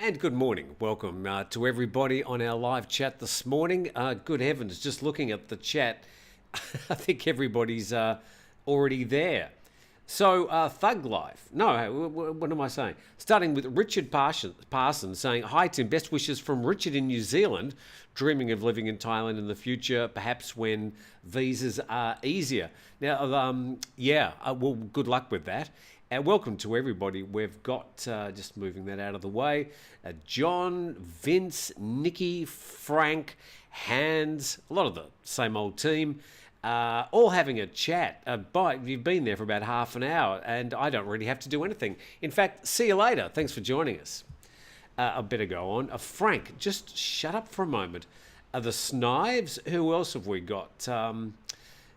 And good morning. Welcome to everybody on our live chat this morning. Good heavens, just looking at the chat, I think everybody's already there. So, Thug Life. No, what am I saying? Starting with Richard Parsons saying, "Hi Tim, best wishes from Richard in New Zealand, dreaming of living in Thailand in the future, perhaps when visas are easier." Now, well, good luck with that. And welcome to everybody. We've got, just moving that out of the way, John, Vince, Nikki, Frank, Hans, a lot of the same old team, all having a chat. You've been there for about half an hour, and I don't really have to do anything. In fact, see you later. Thanks for joining us. I better go on. Frank, just shut up for a moment. The Snives, who else have we got?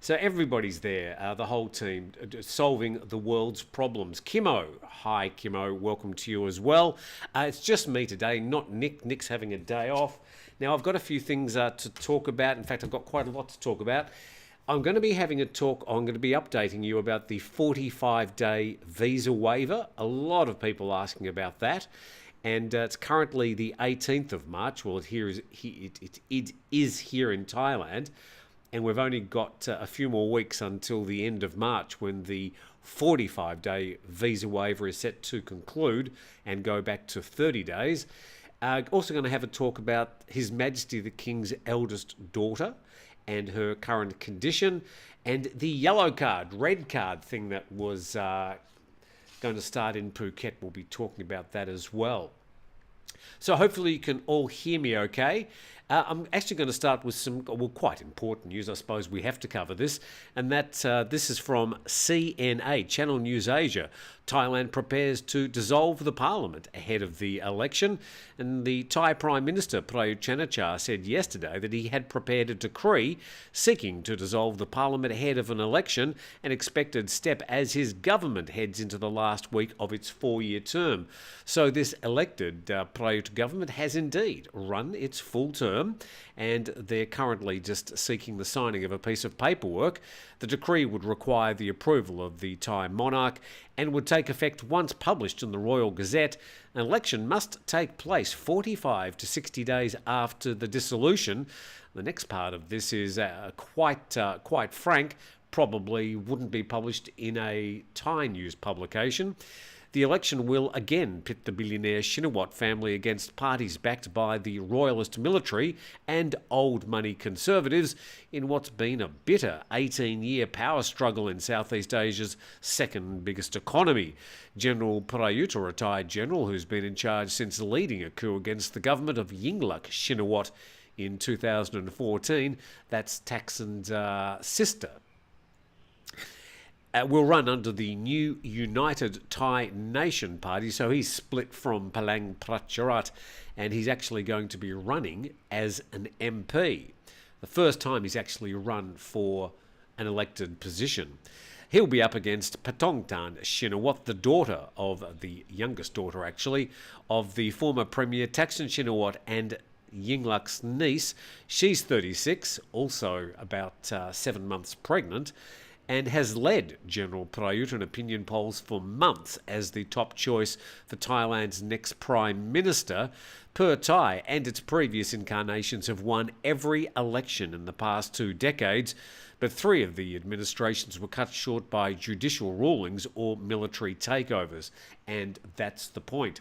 So everybody's there, the whole team, solving the world's problems. Kimmo, hi Kimmo, welcome to you as well. It's just me today, not Nick. Nick's having a day off. Now I've got a few things to talk about. In fact, I've got quite a lot to talk about. I'm going to be having a talk, I'm going to be updating you about the 45-day visa waiver. A lot of people asking about that. And it's currently the 18th of March. Well, it is here in Thailand. And we've only got a few more weeks until the end of March when the 45-day visa waiver is set to conclude and go back to 30 days. Also going to have a talk about His Majesty the King's eldest daughter and her current condition, and the yellow card, red card thing that was going to start in Phuket. We'll be talking about that as well. So hopefully you can all hear me okay. I'm actually going to start with some, quite important news. I suppose we have to cover this. And that this is from CNA, Channel News Asia. Thailand prepares to dissolve the parliament ahead of the election. And the Thai Prime Minister, Prayut Chan-o-cha, said yesterday that he had prepared a decree seeking to dissolve the parliament ahead of an election, an expected step as his government heads into the last week of its 4-year term. So this elected Prayut government has indeed run its full term, and they're currently just seeking the signing of a piece of paperwork. The decree would require the approval of the Thai monarch and would take effect once published in the Royal Gazette. An election must take place 45 to 60 days after the dissolution. The next part of this is quite frank, probably wouldn't be published in a Thai news publication. The election will again pit the billionaire Shinawatra family against parties backed by the royalist military and old money conservatives in what's been a bitter 18-year power struggle in Southeast Asia's second biggest economy. General Prayut, a retired general who's been in charge since leading a coup against the government of Yingluck Shinawatra in 2014, that's Thaksin's sister, will run under the new United Thai Nation Party. So he's split from Palang Pracharat, and he's actually going to be running as an MP. The first time he's actually run for an elected position. He'll be up against Patongtan Shinawatra, the youngest daughter actually, of the former Premier Thaksin Shinawatra and Yingluck's niece. She's 36, also about 7 months pregnant, and has led General Prayut in opinion polls for months as the top choice for Thailand's next Prime Minister. Per Thai and its previous incarnations have won every election in the past 2 decades, but 3 of the administrations were cut short by judicial rulings or military takeovers, and that's the point.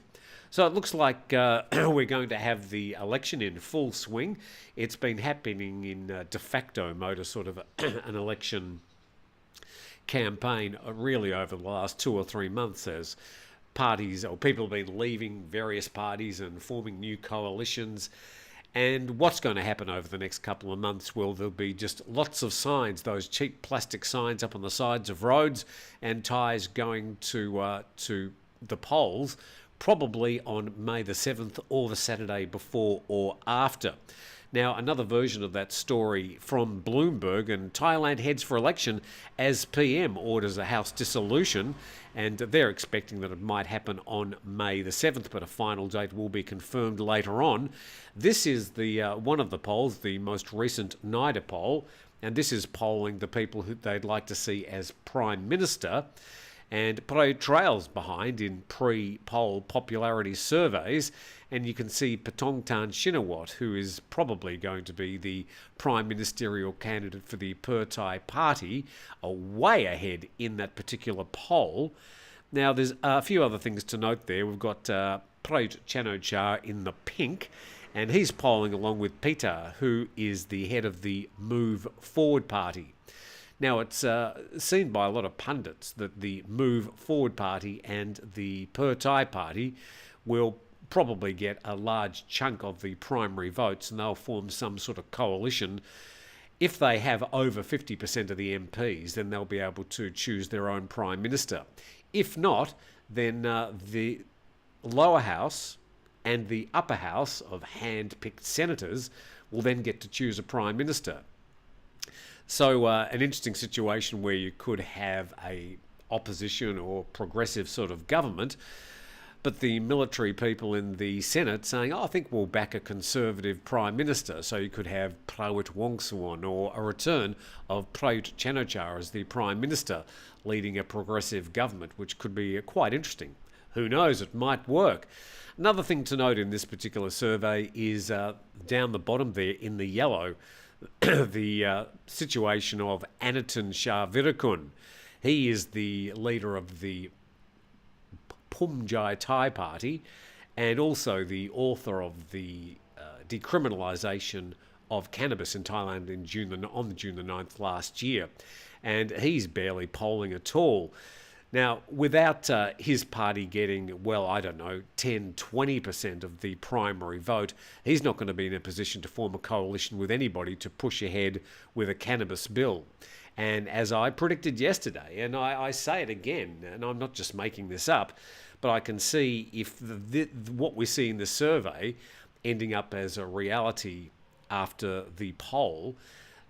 So it looks like we're going to have the election in full swing. It's been happening in de facto mode, a sort of an election campaign really over the last 2 or 3 months as parties or people have been leaving various parties and forming new coalitions. And what's going to happen over the next couple of months? Well, there'll be just lots of signs, those cheap plastic signs up on the sides of roads, and Thais going to the polls probably on May the 7th or the Saturday before or after. Now, another version of that story from Bloomberg, and Thailand heads for election as PM orders a House dissolution, and they're expecting that it might happen on May the 7th, but a final date will be confirmed later on. This is the one of the polls, the most recent NIDA poll, and this is polling the people who they'd like to see as Prime Minister. and Pro trails behind in pre-poll popularity surveys. And you can see Pattongtarn Shinawatra, who is probably going to be the prime ministerial candidate for the Thai party, are way ahead in that particular poll. Now, there's a few other things to note there. We've got Prayut Chan-o-cha in the pink, and he's polling along with Peter, who is the head of the Move Forward Party. Now, it's seen by a lot of pundits that the Move Forward Party and the Thai party will probably get a large chunk of the primary votes, and they'll form some sort of coalition. If they have over 50% of the MPs, then they'll be able to choose their own prime minister. If not, then the lower house and the upper house of hand-picked senators will then get to choose a prime minister. So an interesting situation where you could have a opposition or progressive sort of government, but the military people in the Senate saying, I think we'll back a conservative prime minister. So you could have Prawit Wongsuwon or a return of Prayut Chan-o-cha as the prime minister leading a progressive government, which could be quite interesting. Who knows, it might work. Another thing to note in this particular survey is down the bottom there in the yellow, the situation of Anitin Sharvirakun. He is the leader of the Phumjai Thai party and also the author of the decriminalisation of cannabis in Thailand on June the 9th last year. And he's barely polling at all. Now, without his party getting, well, I don't know, 10, 20% of the primary vote, he's not going to be in a position to form a coalition with anybody to push ahead with a cannabis bill. And as I predicted yesterday, and I say it again, and I'm not just making this up, but I can see if what we see in the survey ending up as a reality after the poll,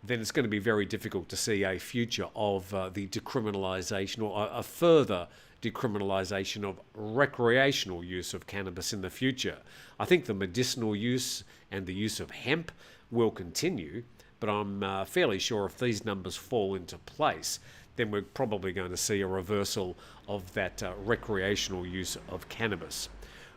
then it's going to be very difficult to see a future of the decriminalisation or a further decriminalisation of recreational use of cannabis in the future. I think the medicinal use and the use of hemp will continue, but I'm fairly sure if these numbers fall into place, then we're probably going to see a reversal of that recreational use of cannabis,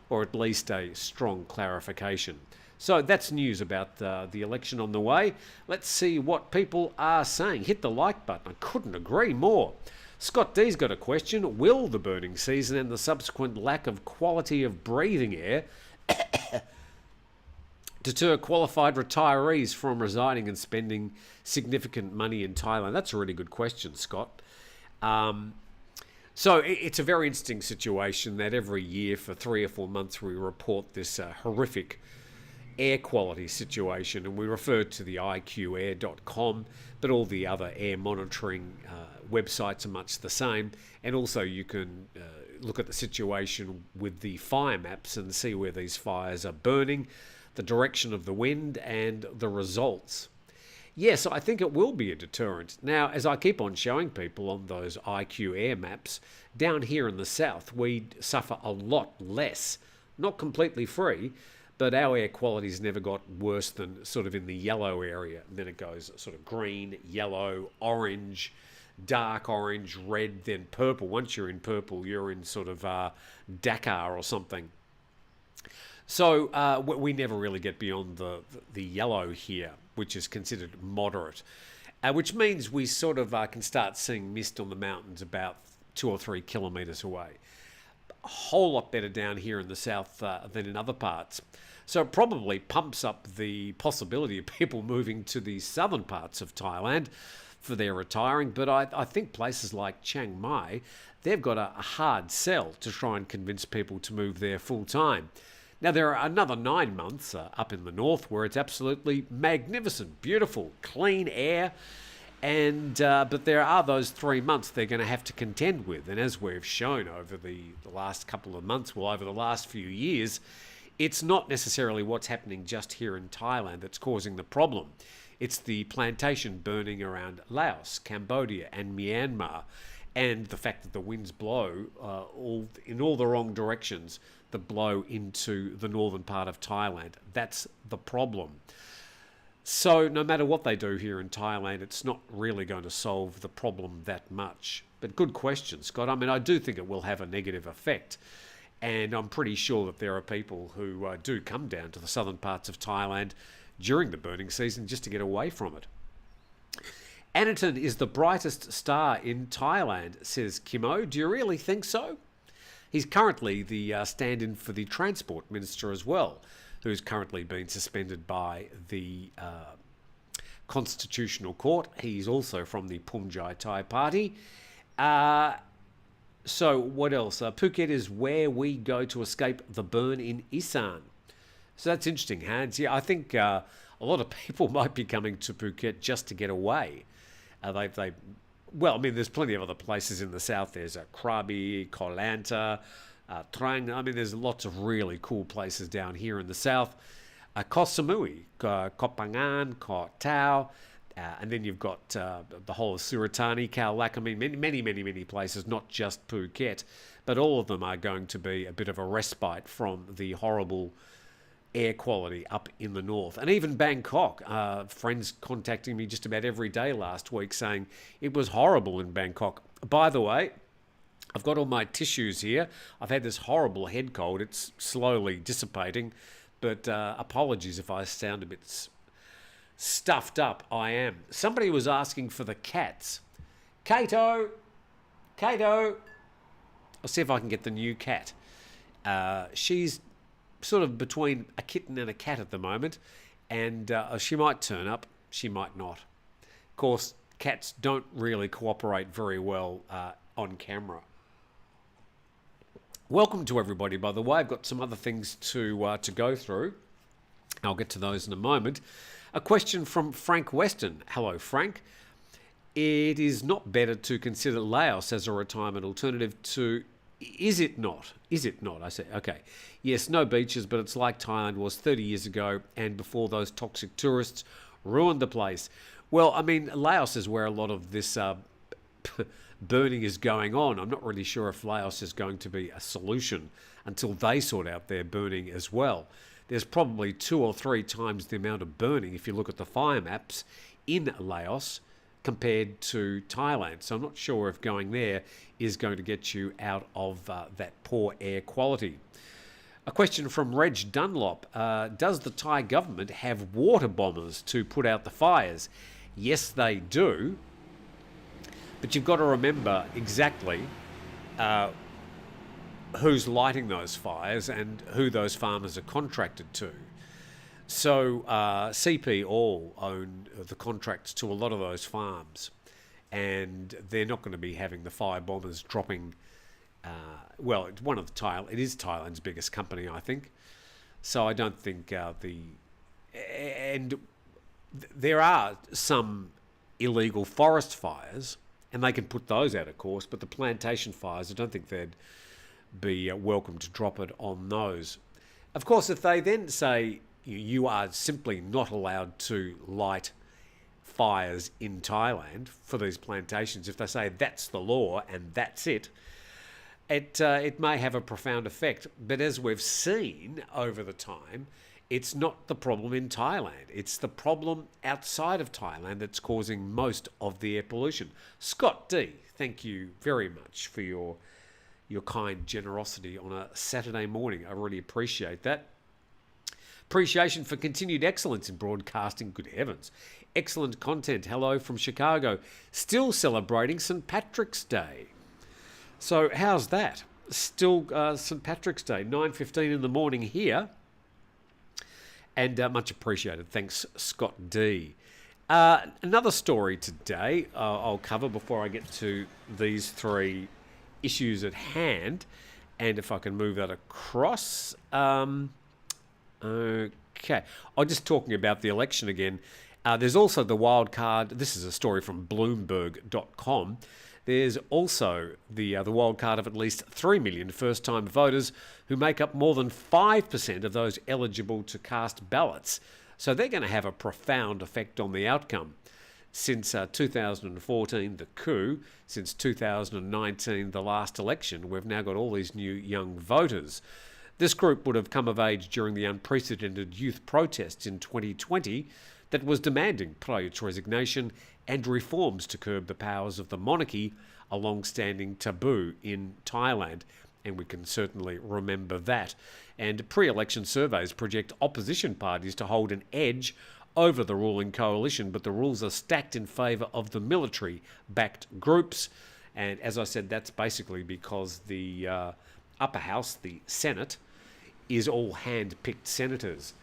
or at least a strong clarification. So that's news about the election on the way. Let's see what people are saying. Hit the like button. I couldn't agree more. Scott D's got a question. Will the burning season and the subsequent lack of quality of breathing air deter qualified retirees from residing and spending significant money in Thailand? That's a really good question, Scott. So it's a very interesting situation that every year for 3 or 4 months we report this horrific air quality situation, and we refer to the iqair.com, but all the other air monitoring websites are much the same. And also you can look at the situation with the fire maps and see where these fires are burning, the direction of the wind, and the results. Yes, I think it will be a deterrent. Now, as I keep on showing people on those IQ air maps, down here in the south, we suffer a lot less. Not completely free, but our air quality's never got worse than sort of in the yellow area. And then it goes sort of green, yellow, orange, dark orange, red, then purple. Once you're in purple, you're in sort of Dakar or something. So we never really get beyond the yellow here, which is considered moderate, which means we sort of can start seeing mist on the mountains about 2 or 3 kilometres away. A whole lot better down here in the south than in other parts. So it probably pumps up the possibility of people moving to the southern parts of Thailand for their retiring. But I think places like Chiang Mai, they've got a hard sell to try and convince people to move there full time. Now, there are another 9 months up in the north where it's absolutely magnificent, beautiful, clean air. And but there are those 3 months they're going to have to contend with. And as we've shown over the last couple of months, well, over the last few years, it's not necessarily what's happening just here in Thailand that's causing the problem. It's the plantation burning around Laos, Cambodia, and Myanmar, and the fact that the winds blow in all the wrong directions that blow into the northern part of Thailand. That's the problem. So no matter what they do here in Thailand, it's not really going to solve the problem that much. But good question, Scott. I mean, I do think it will have a negative effect. And I'm pretty sure that there are people who do come down to the southern parts of Thailand during the burning season just to get away from it. Anaton is the brightest star in Thailand, says Kimo. Do you really think so? He's currently the stand-in for the Transport Minister as well, who's currently been suspended by the Constitutional Court. He's also from the Pumjai Thai Party. So what else? Phuket is where we go to escape the burn in Isan. So that's interesting, Hans. Yeah, I think a lot of people might be coming to Phuket just to get away. Well, I mean, there's plenty of other places in the south. There's Krabi, Koh Lanta, Trang. I mean, there's lots of really cool places down here in the south. Koh Samui, Koh Phangan, Koh Tao, and then you've got the whole of Suratani, Khao Lak. I mean, many places, not just Phuket, but all of them are going to be a bit of a respite from the horrible air quality up in the north. And even Bangkok, friends contacting me just about every day last week saying it was horrible in Bangkok. By the way, I've got all my tissues here. I've had this horrible head cold. It's slowly dissipating, but apologies if I sound a bit stuffed up. I am. Somebody was asking for the cats. Kato! I'll see if I can get the new cat. She's sort of between a kitten and a cat at the moment, and she might turn up, she might not. Of course, cats don't really cooperate very well on camera. Welcome to everybody, by the way. I've got some other things to go through. I'll get to those in a moment. A question from Frank Weston. Hello, Frank. It is not better to consider Laos as a retirement alternative to... Is it not? I say, okay. Yes, no beaches, but it's like Thailand was 30 years ago and before those toxic tourists ruined the place. Well, I mean, Laos is where a lot of this burning is going on. I'm not really sure if Laos is going to be a solution until they sort out their burning as well. There's probably 2 or 3 times the amount of burning if you look at the fire maps in Laos compared to Thailand. So I'm not sure if going there is going to get you out of that poor air quality. A question from Reg Dunlop. Does the Thai government have water bombers to put out the fires? Yes, they do. But you've got to remember exactly who's lighting those fires and who those farmers are contracted to. So CP all own the contracts to a lot of those farms, and they're not going to be having the fire bombers dropping. Well, it's it is Thailand's biggest company, I think. So I don't think there are some illegal forest fires, and they can put those out, of course. But the plantation fires, I don't think they'd be welcome to drop it on those. Of course, if they then say you are simply not allowed to light fires in Thailand for these plantations, if they say that's the law and that's it, it may have a profound effect. But as we've seen over the time, it's not the problem in Thailand. It's the problem outside of Thailand that's causing most of the air pollution. Scott D, thank you very much for your kind generosity on a Saturday morning. I really appreciate that. Appreciation for continued excellence in broadcasting. Good heavens. Excellent content. Hello from Chicago. Still celebrating St. Patrick's Day. So how's that? Still St. Patrick's Day, 9:15 in the morning here. And much appreciated. Thanks, Scott D. Another story today I'll cover before I get to these 3 issues at hand. And if I can move that across... Okay. I'm just talking about the election again. There's also the wild card. This is a story from Bloomberg.com. There's also the wild card of at least 3 million first-time voters who make up more than 5% of those eligible to cast ballots. So they're going to have a profound effect on the outcome. Since 2014, the coup, since 2019, the last election, we've now got all these new young voters. This group would have come of age during the unprecedented youth protests in 2020 that was demanding Prayut's resignation and reforms to curb the powers of the monarchy, a long-standing taboo in Thailand, and we can certainly remember that. And pre-election surveys project opposition parties to hold an edge over the ruling coalition, but the rules are stacked in favour of the military-backed groups. And as I said, that's basically because the upper house, the Senate, is all hand-picked senators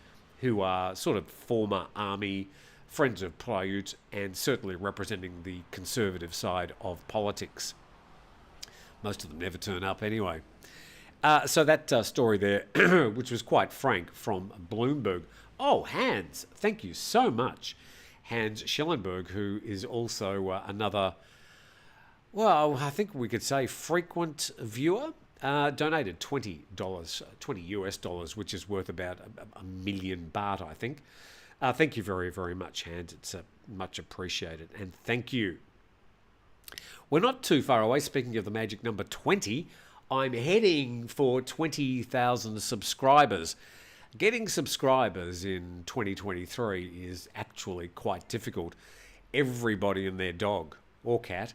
who are sort of former army, friends of Prayut, and certainly representing the conservative side of politics. Most of them never turn up anyway. So that story there, which was quite frank from Bloomberg. Oh, Hans, thank you so much. Hans Schellenberg, who is also another, well, I think we could say frequent viewer, donated $20, $20 US, which is worth about a million baht, I think. Thank you very, very much, Hans. It's much appreciated. And thank you. We're not too far away. Speaking of the magic number 20, I'm heading for 20,000 subscribers. Getting subscribers in 2023 is actually quite difficult. Everybody and their dog or cat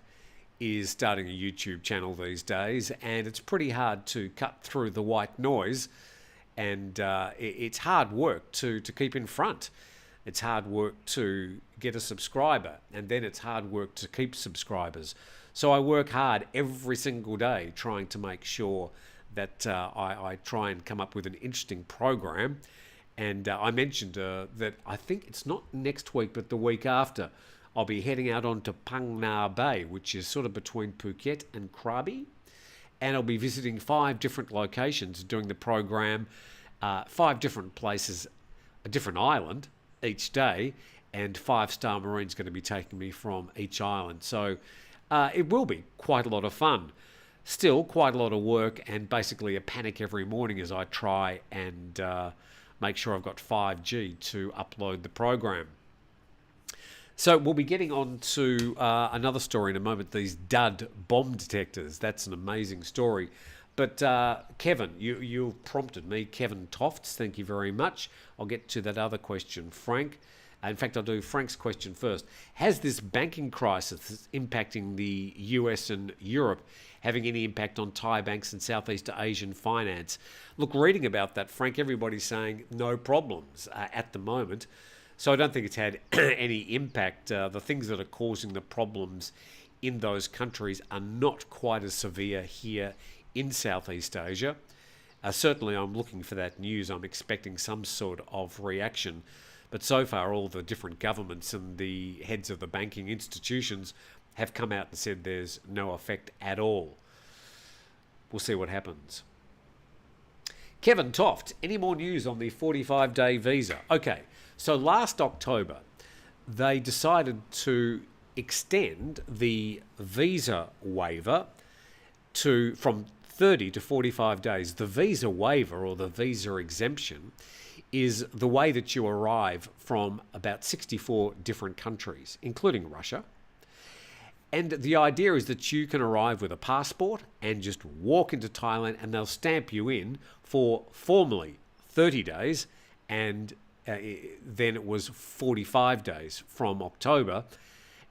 is starting a YouTube channel these days, and it's pretty hard to cut through the white noise, and it's hard work to keep in front. It's hard work to get a subscriber, and then it's hard work to keep subscribers. So I work hard every single day trying to make sure that I try and come up with an interesting program. And I mentioned that I think it's not next week, but the week after, I'll be heading out onto Phang Nga Bay, which is sort of between Phuket and Krabi. And I'll be visiting 5 different locations, doing the program, 5 different places, a different island each day, and 5-star Marine's going to be taking me from each island. So it will be quite a lot of fun. Still quite a lot of work, and basically a panic every morning as I try and make sure I've got 5G to upload the program. So we'll be getting on to another story in a moment, these dud bomb detectors. That's an amazing story. But Kevin, you prompted me, Kevin Tofts, thank you very much. I'll get to that other question, Frank. In fact, I'll do Frank's question first. Has this banking crisis impacting the US and Europe having any impact on Thai banks and Southeast Asian finance? Look, reading about that, Frank, everybody's saying no problems at the moment. So I don't think it's had any impact. The things that are causing the problems in those countries are not quite as severe here in Southeast Asia. Certainly I'm looking for that news. I'm expecting some sort of reaction. But so far, all the different governments and the heads of the banking institutions have come out and said there's no effect at all. We'll see what happens. Kevin Toft, any more news on the 45-day visa? Okay, so last October, they decided to extend the visa waiver from 30 to 45 days. The visa waiver, or the visa exemption, is the way that you arrive from about 64 different countries, including Russia. And the idea is that you can arrive with a passport and just walk into Thailand, and they'll stamp you in for formally 30 days, and then it was 45 days from October,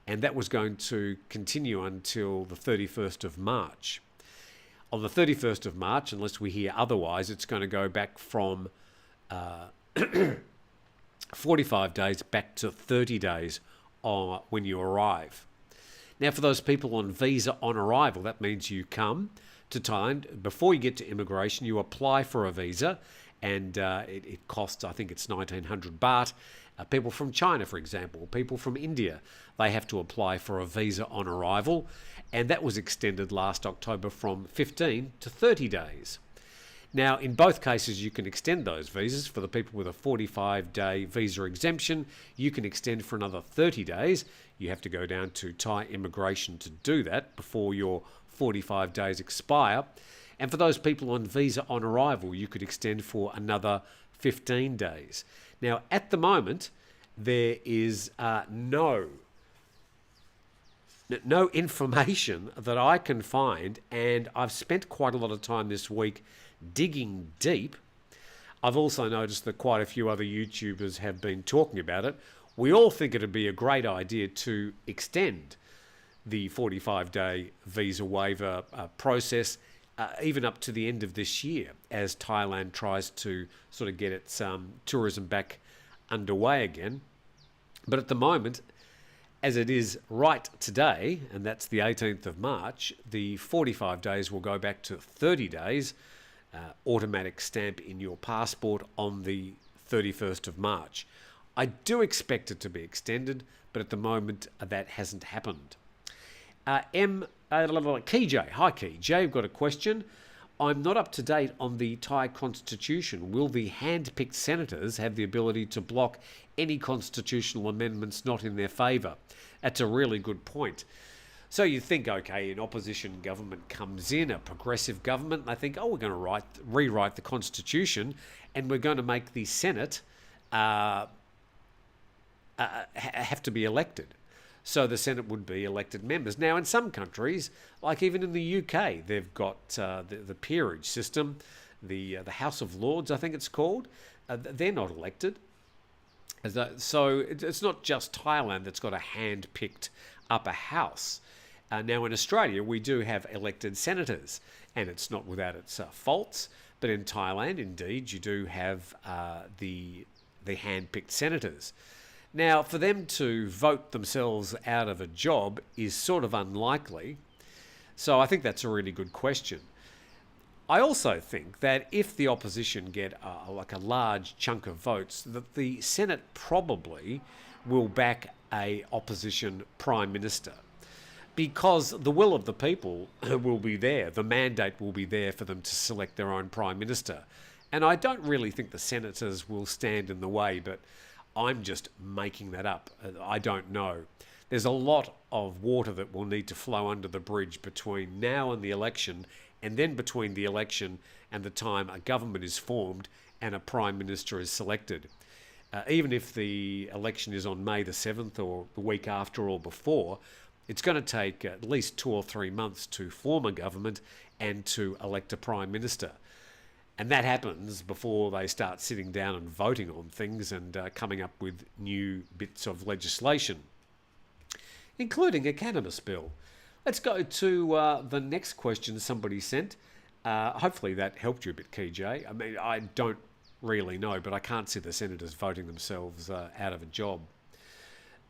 and that was going to continue until the 31st of March. On the 31st of March, unless we hear otherwise, it's going to go back from 45 days back to 30 days when you arrive. Now, for those people on visa on arrival, that means you come to Thailand. Before you get to immigration, you apply for a visa, and it costs, I think it's 1,900 baht. People from China, for example, people from India, they have to apply for a visa on arrival, and that was extended last October from 15 to 30 days. Now, in both cases, you can extend those visas. For the people with a 45-day visa exemption, you can extend for another 30 days. You have to go down to Thai immigration to do that before your 45 days expire. And for those people on visa on arrival, you could extend for another 15 days. Now, at the moment, there is no information that I can find, and I've spent quite a lot of time this week digging deep. I've also noticed that quite a few other YouTubers have been talking about it. We all think it'd be a great idea to extend the 45-day visa waiver process, even up to the end of this year, as Thailand tries to sort of get its tourism back underway again. But at the moment, as it is right today, and that's the 18th of March, the 45 days will go back to 30 days, automatic stamp in your passport on the 31st of March. I do expect it to be extended, but at the moment that hasn't happened. KJ, hi KJ, I've got a question. I'm not up to date on the Thai constitution. Will the hand-picked senators have the ability to block any constitutional amendments not in their favour? That's a really good point. So you think, okay, an opposition government comes in, a progressive government, and they think, oh, we're going to rewrite the constitution, and we're going to make the Senate have to be elected. So the Senate would be elected members. Now, in some countries, like even in the UK, they've got the peerage system, the House of Lords, I think it's called. They're not elected. So it's not just Thailand that's got a hand-picked upper house. Now, in Australia, we do have elected senators, and it's not without its faults. But in Thailand, indeed, you do have the hand-picked senators. Now, for them to vote themselves out of a job is sort of unlikely. So I think that's a really good question. I also think that if the opposition get like a large chunk of votes, that the Senate probably will back a opposition prime minister, because the will of the people will be there. The mandate will be there for them to select their own prime minister. And I don't really think the senators will stand in the way, but I'm just making that up. I don't know. There's a lot of water that will need to flow under the bridge between now and the election, and then between the election and the time a government is formed and a prime minister is selected. Even if the election is on May the 7th or the week after or before, it's going to take at least 2 or 3 months to form a government and to elect a prime minister. And that happens before they start sitting down and voting on things and coming up with new bits of legislation, including a cannabis bill. Let's go to the next question somebody sent. Hopefully that helped you a bit, KJ. I mean, I don't really know, but I can't see the senators voting themselves out of a job.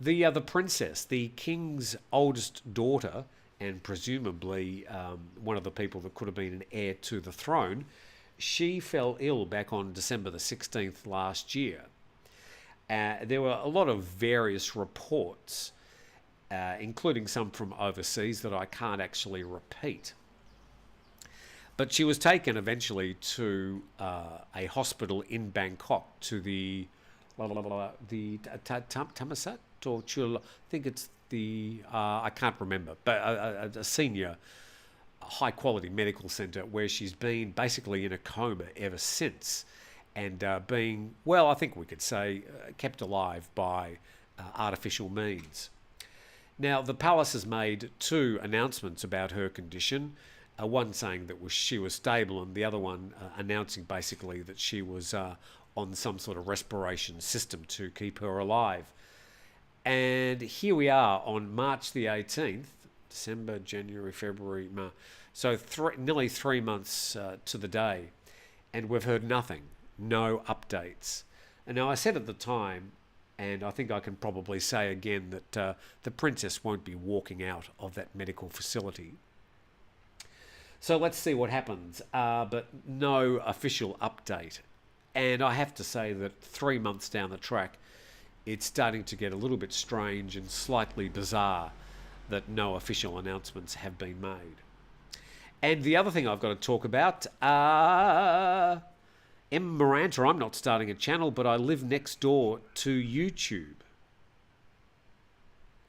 The princess, the king's oldest daughter, and presumably one of the people that could have been an heir to the throne, she fell ill back on December the 16th last year. There were a lot of various reports, including some from overseas that I can't actually repeat. But she was taken eventually to a hospital in Bangkok, to the Thammasat or Chul. I think it's the I can't remember, but a senior high-quality medical centre where she's been basically in a coma ever since, and being, well, I think we could say, kept alive by artificial means. Now, the palace has made 2 announcements about her condition, one saying that she was stable, and the other one announcing basically that she was on some sort of respiration system to keep her alive. And here we are on March the 18th, December, January, February, March. So nearly 3 months to the day, and we've heard nothing, no updates. And now I said at the time, and I think I can probably say again, that the princess won't be walking out of that medical facility. So let's see what happens, but no official update. And I have to say that 3 months down the track, it's starting to get a little bit strange and slightly bizarre that no official announcements have been made. And the other thing I've got to talk about, Miranda, I'm not starting a channel, but I live next door to YouTube.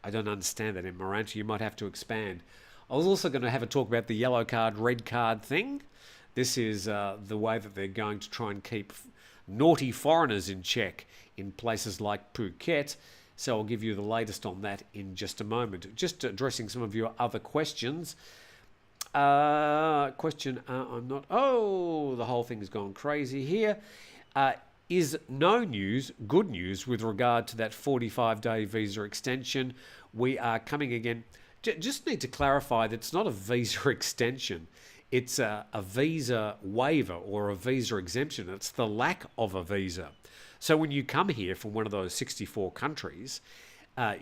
I don't understand that, Miranda. You might have to expand. I was also going to have a talk about the yellow card, red card thing. This is the way that they're going to try and keep naughty foreigners in check in places like Phuket. So I'll give you the latest on that in just a moment. Just addressing some of your other questions. The whole thing's gone crazy here. Is no news good news with regard to that 45-day visa extension? We are coming again. Just need to clarify that it's not a visa extension. It's a visa waiver or a visa exemption. It's the lack of a visa. So when you come here from one of those 64 countries,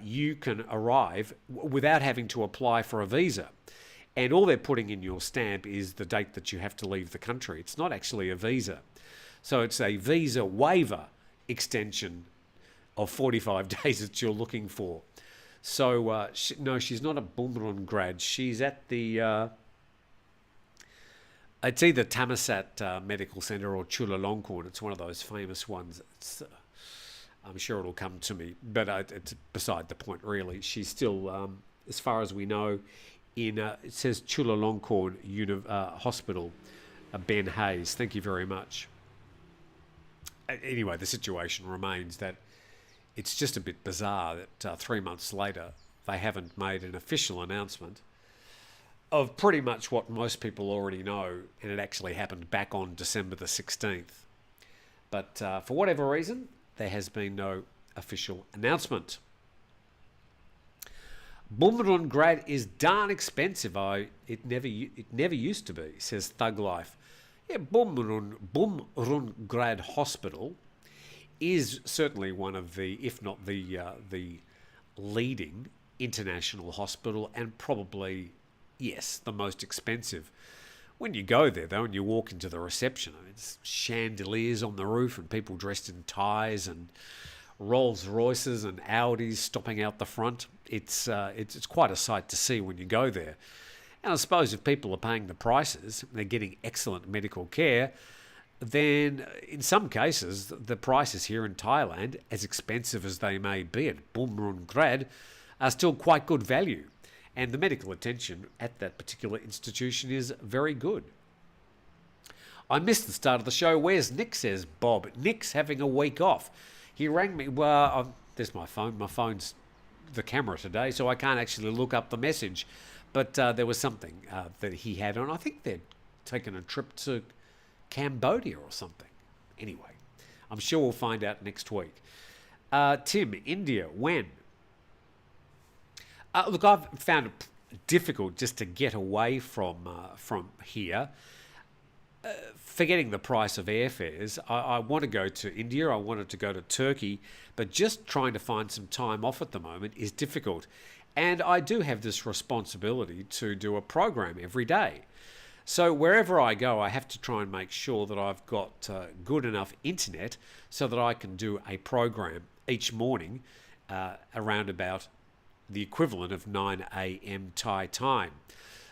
you can arrive without having to apply for a visa. And all they're putting in your stamp is the date that you have to leave the country. It's not actually a visa. So it's a visa waiver extension of 45 days that you're looking for. So, no, she's not a Bumrun grad. She's at the... it's either Thammasat Medical Centre or Chulalongkorn. It's one of those famous ones. I'm sure it'll come to me, but it's beside the point, really. She's still, as far as we know, in, it says Chulalongkorn Hospital, Ben Hayes. Thank you very much. Anyway, the situation remains that it's just a bit bizarre that 3 months later they haven't made an official announcement of pretty much what most people already know, and it actually happened back on December the 16th. But for whatever reason, there has been no official announcement. Bumrun grad is darn expensive. It never used to be, says Thug Life. Yeah, Bumrun Grad Hospital is certainly one of the, if not the leading international hospital, and probably, yes, the most expensive. When you go there, though, and you walk into the reception, it's chandeliers on the roof and people dressed in ties and Rolls Royces and Audis stopping out the front. It's quite a sight to see when you go there. And I suppose if people are paying the prices, they're getting excellent medical care, then in some cases, the prices here in Thailand, as expensive as they may be at Bumrun Grad, are still quite good value. And the medical attention at that particular institution is very good. I missed the start of the show. Where's Nick, says Bob. Nick's having a week off. He rang me. Well, there's my phone. My phone's the camera today, so I can't actually look up the message. But there was something that he had on. I think they'd taken a trip to Cambodia or something. Anyway, I'm sure we'll find out next week. Tim, India, when? Look, I've found it difficult just to get away from here. Forgetting the price of airfares, I want to go to India, I wanted to go to Turkey, but just trying to find some time off at the moment is difficult. And I do have this responsibility to do a program every day. So wherever I go, I have to try and make sure that I've got good enough internet so that I can do a program each morning around about the equivalent of 9 a.m. Thai time.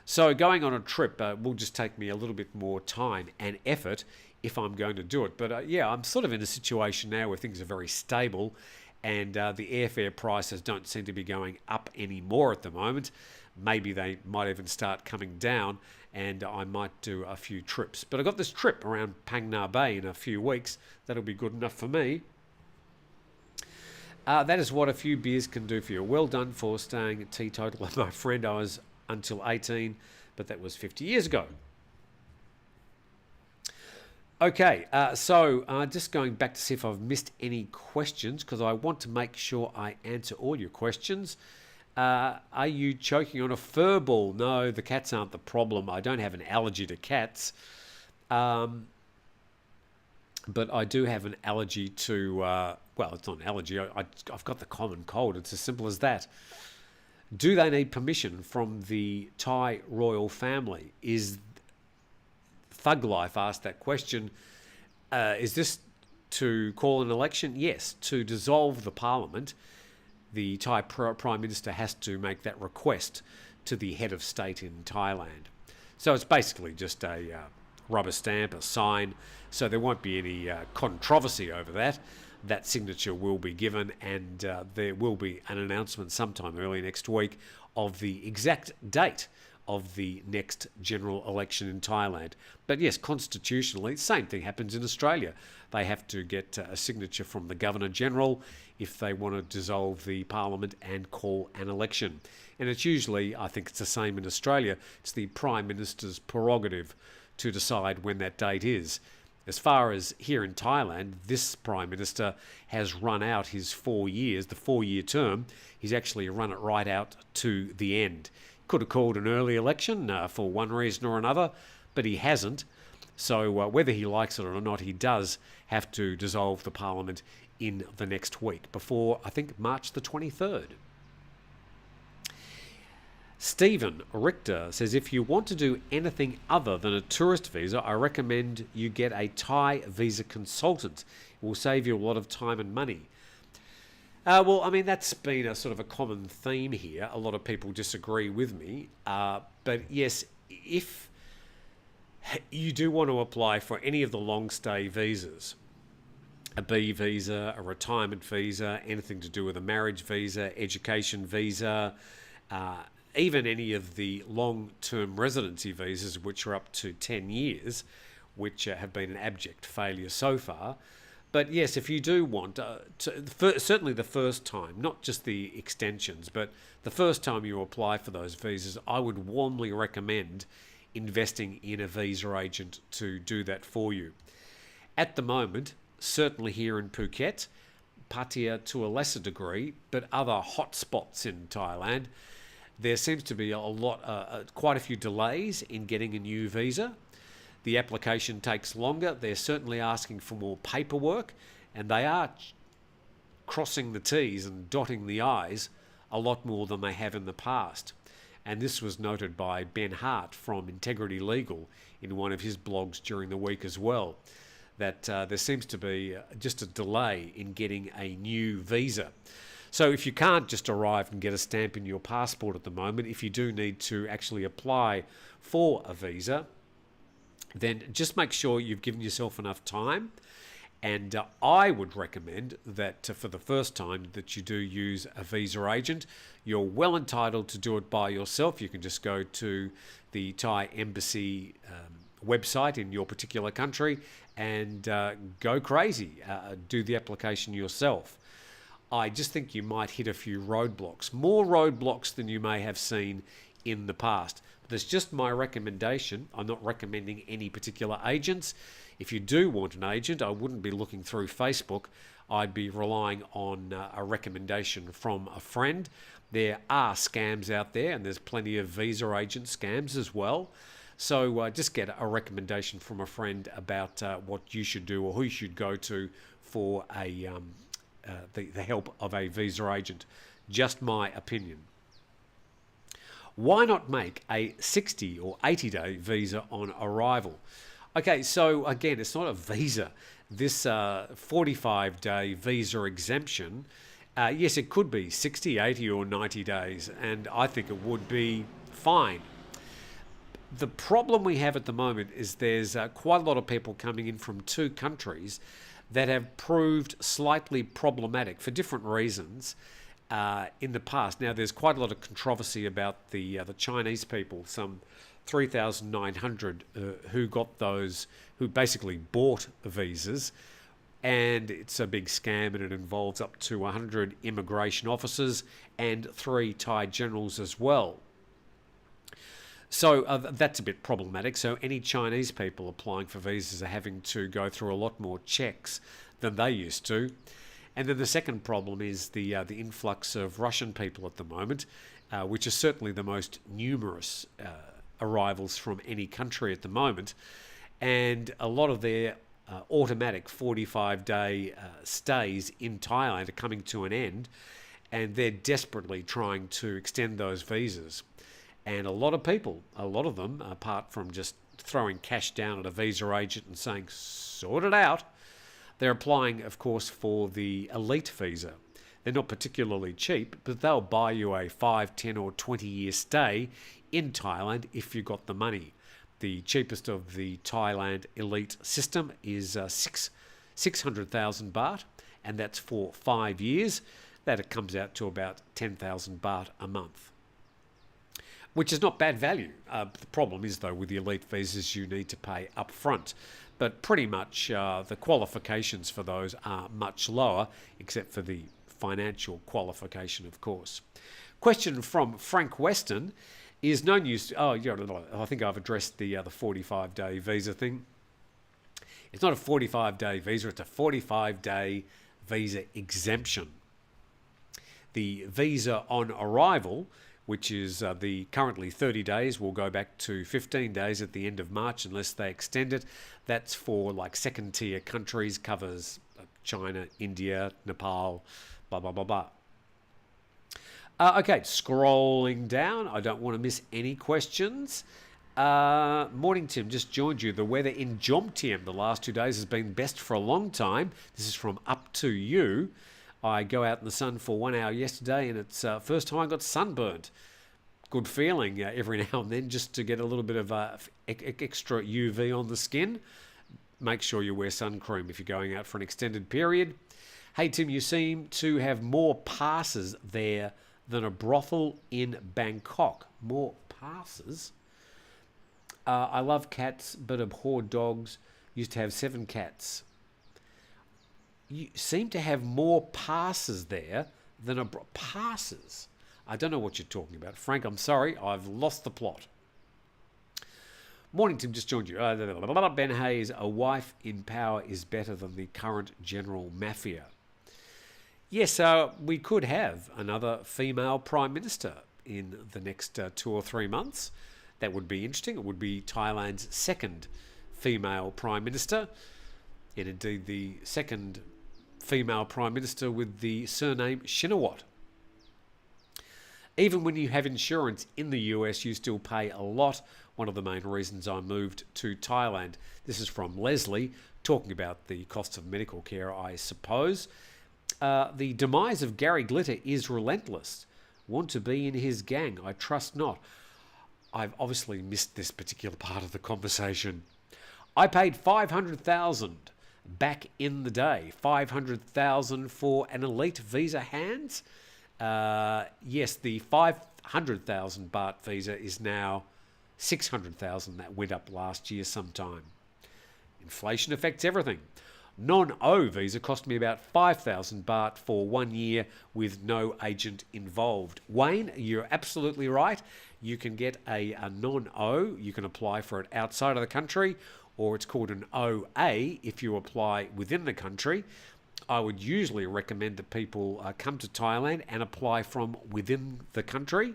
So going on a trip will just take me a little bit more time and effort if I'm going to do it. But yeah, I'm sort of in a situation now where things are very stable and the airfare prices don't seem to be going up anymore at the moment. Maybe they might even start coming down and I might do a few trips. But I've got this trip around Phang Nga Bay in a few weeks. That'll be good enough for me. That is what a few beers can do for you. Well done for staying teetotal. My friend, I was until 18, but that was 50 years ago. Okay, so just going back to see if I've missed any questions, because I want to make sure I answer all your questions. Are you choking on a fur ball? No, the cats aren't the problem. I don't have an allergy to cats. But I do have an allergy to, well, it's not an allergy. I've got the common cold. It's as simple as that. Do they need permission from the Thai royal family? Is Thug Life asked that question. Is this to call an election? Yes. To dissolve the parliament, the Thai Prime Minister has to make that request to the head of state in Thailand. So it's basically just a rubber stamp, a sign, so there won't be any controversy over that. That signature will be given, and there will be an announcement sometime early next week of the exact date of the next general election in Thailand. But yes, constitutionally, same thing happens in Australia. They have to get a signature from the Governor-General if they want to dissolve the Parliament and call an election. And it's usually, I think it's the same in Australia, it's the Prime Minister's prerogative to decide when that date is. As far as here in Thailand, this Prime Minister has run out his 4 years, the 4-year term. He's actually run it right out to the end. Could have called an early election for one reason or another, but he hasn't. So whether he likes it or not, he does have to dissolve the Parliament in the next week, before, I think, March the 23rd. Stephen Richter says, if you want to do anything other than a tourist visa, I recommend you get a Thai visa consultant. It will save you a lot of time and money. Well, I mean, that's been a sort of a common theme here. A lot of people disagree with me. But yes, if you do want to apply for any of the long stay visas, a B visa, a retirement visa, anything to do with a marriage visa, education visa, even any of the long-term residency visas, which are up to 10 years, which have been an abject failure so far. But yes, if you do want certainly the first time, not just the extensions, but the first time you apply for those visas, I would warmly recommend investing in a visa agent to do that for you. At the moment, certainly here in Phuket, Pattaya to a lesser degree, but other hotspots in Thailand, there seems to be quite a few delays in getting a new visa. The application takes longer. They're certainly asking for more paperwork, and they are crossing the T's and dotting the I's a lot more than they have in the past. And this was noted by Ben Hart from Integrity Legal in one of his blogs during the week as well, that there seems to be just a delay in getting a new visa. So if you can't just arrive and get a stamp in your passport at the moment, if you do need to actually apply for a visa, then just make sure you've given yourself enough time. And I would recommend that for the first time that you do use a visa agent. You're well entitled to do it by yourself. You can just go to the Thai embassy website in your particular country and go crazy. Do the application yourself. I just think you might hit a few roadblocks, more roadblocks than you may have seen in the past. But that's just my recommendation. I'm not recommending any particular agents. If you do want an agent, I wouldn't be looking through Facebook. I'd be relying on a recommendation from a friend. There are scams out there, and there's plenty of visa agent scams as well. So just get a recommendation from a friend about what you should do or who you should go to for the help of a visa agent. Just my opinion. Why not make a 60 or 80-day visa on arrival? Okay, so again, it's not a visa. This 45-day visa exemption, yes, it could be 60, 80 or 90 days, and I think it would be fine. The problem we have at the moment is there's quite a lot of people coming in from two countries that have proved slightly problematic for different reasons in the past. Now, there's quite a lot of controversy about the Chinese people, some 3,900 who got those, who basically bought visas, and it's a big scam, and it involves up to 100 immigration officers and 3 Thai generals as well. So that's a bit problematic. So any Chinese people applying for visas are having to go through a lot more checks than they used to. And then the second problem is the influx of Russian people at the moment, which is certainly the most numerous arrivals from any country at the moment. And a lot of their automatic 45-day stays in Thailand are coming to an end, and they're desperately trying to extend those visas. And a lot of people, a lot of them, apart from just throwing cash down at a visa agent and saying, sort it out, they're applying, of course, for the elite visa. They're not particularly cheap, but they'll buy you a 5, 10 or 20-year stay in Thailand if you've got the money. The cheapest of the Thailand elite system is 600,000 baht, and that's for 5 years. That it comes out to about 10,000 baht a month, which is not bad value. The problem is, though, with the elite visas, you need to pay up front. But pretty much the qualifications for those are much lower, except for the financial qualification, of course. Question from Frank Weston is no news. Oh, yeah, I think I've addressed the 45-day visa thing. It's not a 45-day visa, it's a 45-day visa exemption. The visa on arrival, which is the currently 30 days, will go back to 15 days at the end of March unless they extend it. That's for like second tier countries, covers China, India, Nepal, blah, blah, blah, blah. Okay, scrolling down. I don't want to miss any questions. Morning, Tim. Just joined you. The weather in Jomtien the last 2 days has been best for a long time. This is from Up To You. I go out in the sun for 1 hour yesterday, and it's first time I got sunburnt. Good feeling every now and then, just to get a little bit of extra UV on the skin. Make sure you wear sun cream if you're going out for an extended period. Hey, Tim, you seem to have more passes there than a brothel in Bangkok. More passes? I love cats, but abhor dogs. Used to have 7 cats. You seem to have more passes there than passes. I don't know what you're talking about. Frank, I'm sorry. I've lost the plot. Morning, Tim. Just joined you. Ben Hayes, a wife in power is better than the current general mafia. Yes, we could have another female prime minister in the next 2 or 3 months. That would be interesting. It would be Thailand's second female prime minister, and indeed the second female prime minister with the surname Shinawat. Even when you have insurance in the US, you still pay a lot. One of the main reasons I moved to Thailand. This is from Leslie, talking about the cost of medical care, I suppose. The demise of Gary Glitter is relentless. Want to be in his gang? I trust not. I've obviously missed this particular part of the conversation. I paid $500,000 back in the day. $500,000 for an elite visa hands? Yes, the 500,000 baht visa is now 600,000. That went up last year sometime. Inflation affects everything. Non-O visa cost me about 5,000 baht for 1 year with no agent involved. Wayne, you're absolutely right. You can get a non-O. You can apply for it outside of the country, or it's called an OA if you apply within the country. I would usually recommend that people come to Thailand and apply from within the country.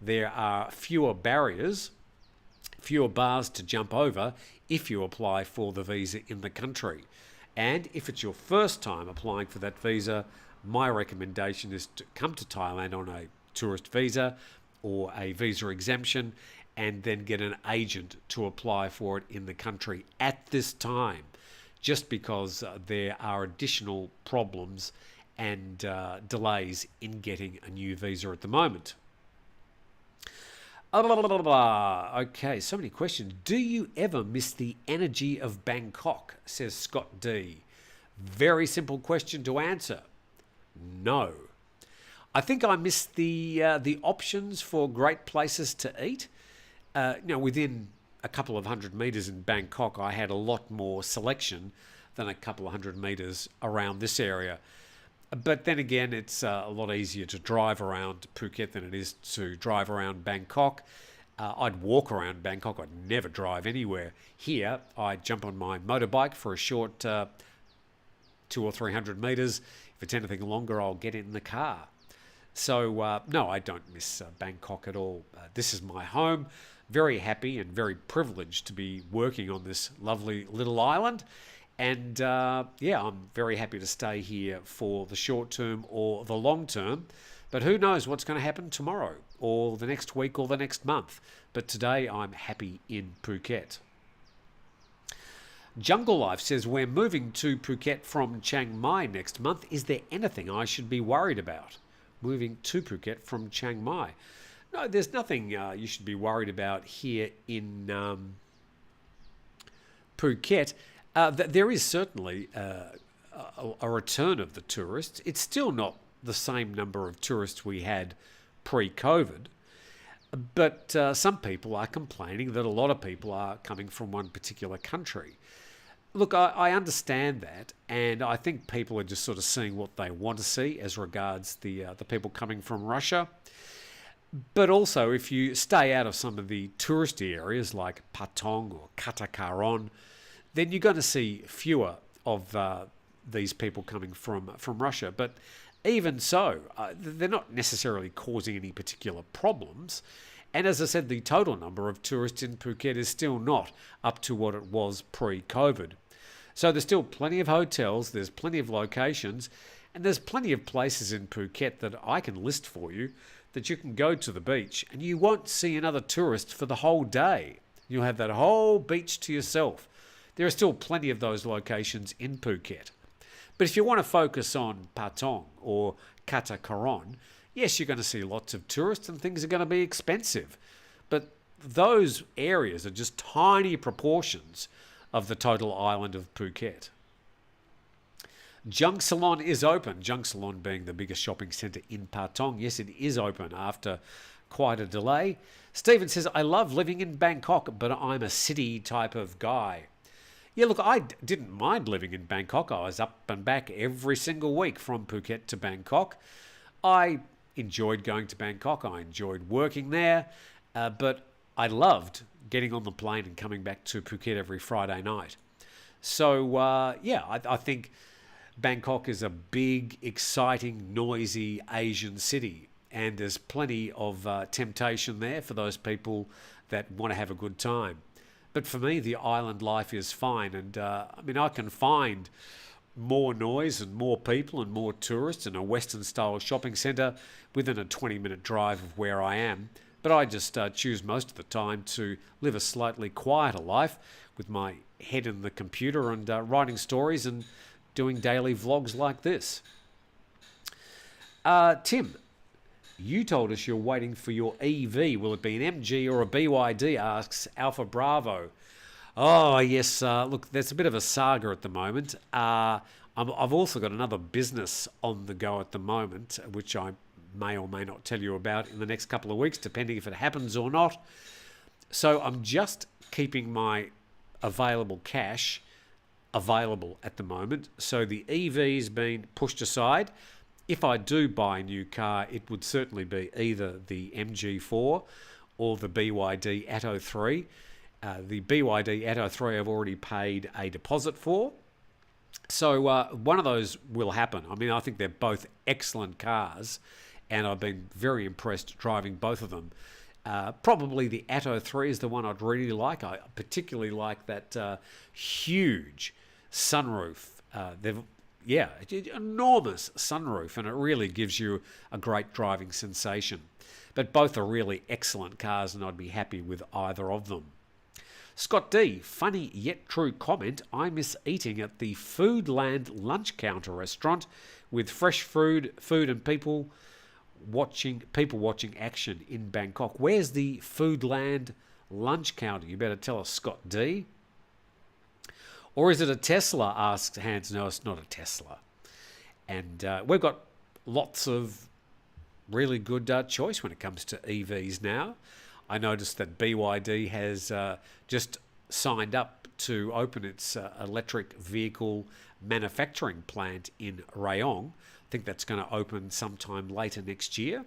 There are fewer barriers, fewer bars to jump over if you apply for the visa in the country. And if it's your first time applying for that visa, my recommendation is to come to Thailand on a tourist visa or a visa exemption, and then get an agent to apply for it in the country at this time, just because there are additional problems and delays in getting a new visa at the moment. Okay, so many questions. Do you ever miss the energy of Bangkok? Says Scott D. Very simple question to answer. No. I think I miss the options for great places to eat. Within a couple of 100 metres in Bangkok, I had a lot more selection than a couple of 100 metres around this area. But then again, it's a lot easier to drive around Phuket than it is to drive around Bangkok. I'd walk around Bangkok. I'd never drive anywhere. Here, I'd jump on my motorbike for a short 200 or 300 metres. If it's anything longer, I'll get in the car. So, no, I don't miss Bangkok at all. This is my home. Very happy and very privileged to be working on this lovely little island. And, I'm very happy to stay here for the short term or the long term. But who knows what's going to happen tomorrow or the next week or the next month. But today I'm happy in Phuket. Jungle Life says, we're moving to Phuket from Chiang Mai next month. Is there anything I should be worried about? Moving to Phuket from Chiang Mai. No, there's nothing you should be worried about here in Phuket. There is certainly a return of the tourists. It's still not the same number of tourists we had pre-COVID, but some people are complaining that a lot of people are coming from one particular country. Look, I understand that, and I think people are just sort of seeing what they want to see as regards the people coming from Russia. But also, if you stay out of some of the touristy areas like Patong or Katakaron, then you're going to see fewer of these people coming from Russia. But even so, they're not necessarily causing any particular problems. And as I said, the total number of tourists in Phuket is still not up to what it was pre-COVID. So there's still plenty of hotels, there's plenty of locations, and there's plenty of places in Phuket that I can list for you that you can go to the beach and you won't see another tourist for the whole day. You'll have that whole beach to yourself. There are still plenty of those locations in Phuket. But if you want to focus on Patong or Kata Karon, yes, you're going to see lots of tourists and things are going to be expensive. But those areas are just tiny proportions of the total island of Phuket. Junk Salon is open. Junk Salon being the biggest shopping centre in Patong. Yes, it is open after quite a delay. Stephen says, I love living in Bangkok, but I'm a city type of guy. Yeah, look, I didn't mind living in Bangkok. I was up and back every single week from Phuket to Bangkok. I enjoyed going to Bangkok. I enjoyed working there. But I loved getting on the plane and coming back to Phuket every Friday night. So, I think Bangkok is a big, exciting, noisy Asian city. And there's plenty of temptation there for those people that want to have a good time. But for me, the island life is fine. And I can find more noise and more people and more tourists in a Western-style shopping centre within a 20-minute drive of where I am. But I just choose most of the time to live a slightly quieter life with my head in the computer and writing stories and doing daily vlogs like this. Tim, you told us you're waiting for your EV. Will it be an MG or a BYD, asks Alpha Bravo. Oh, yes. Look, there's a bit of a saga at the moment. I've also got another business on the go at the moment, which I may or may not tell you about in the next couple of weeks, depending if it happens or not. So I'm just keeping my available cash available at the moment. So the EV's been pushed aside. If I do buy a new car, it would certainly be either the MG4 or the BYD Atto 3. The BYD Atto 3 I've already paid a deposit for. So one of those will happen. I think they're both excellent cars, and I've been very impressed driving both of them. Probably the Atto 3 is the one I'd really like. I particularly like that huge sunroof. Enormous sunroof, and it really gives you a great driving sensation. But both are really excellent cars, and I'd be happy with either of them. Scott D, funny yet true comment. I miss eating at the Foodland lunch counter restaurant with fresh food and people watching action in Bangkok. Where's the Foodland lunch counter? You better tell us, Scott D. Or is it a Tesla, asks Hans. No, it's not a Tesla. And we've got lots of really good choice when it comes to EVs now. I noticed that BYD has just signed up to open its electric vehicle manufacturing plant in Rayong. I think that's going to open sometime later next year.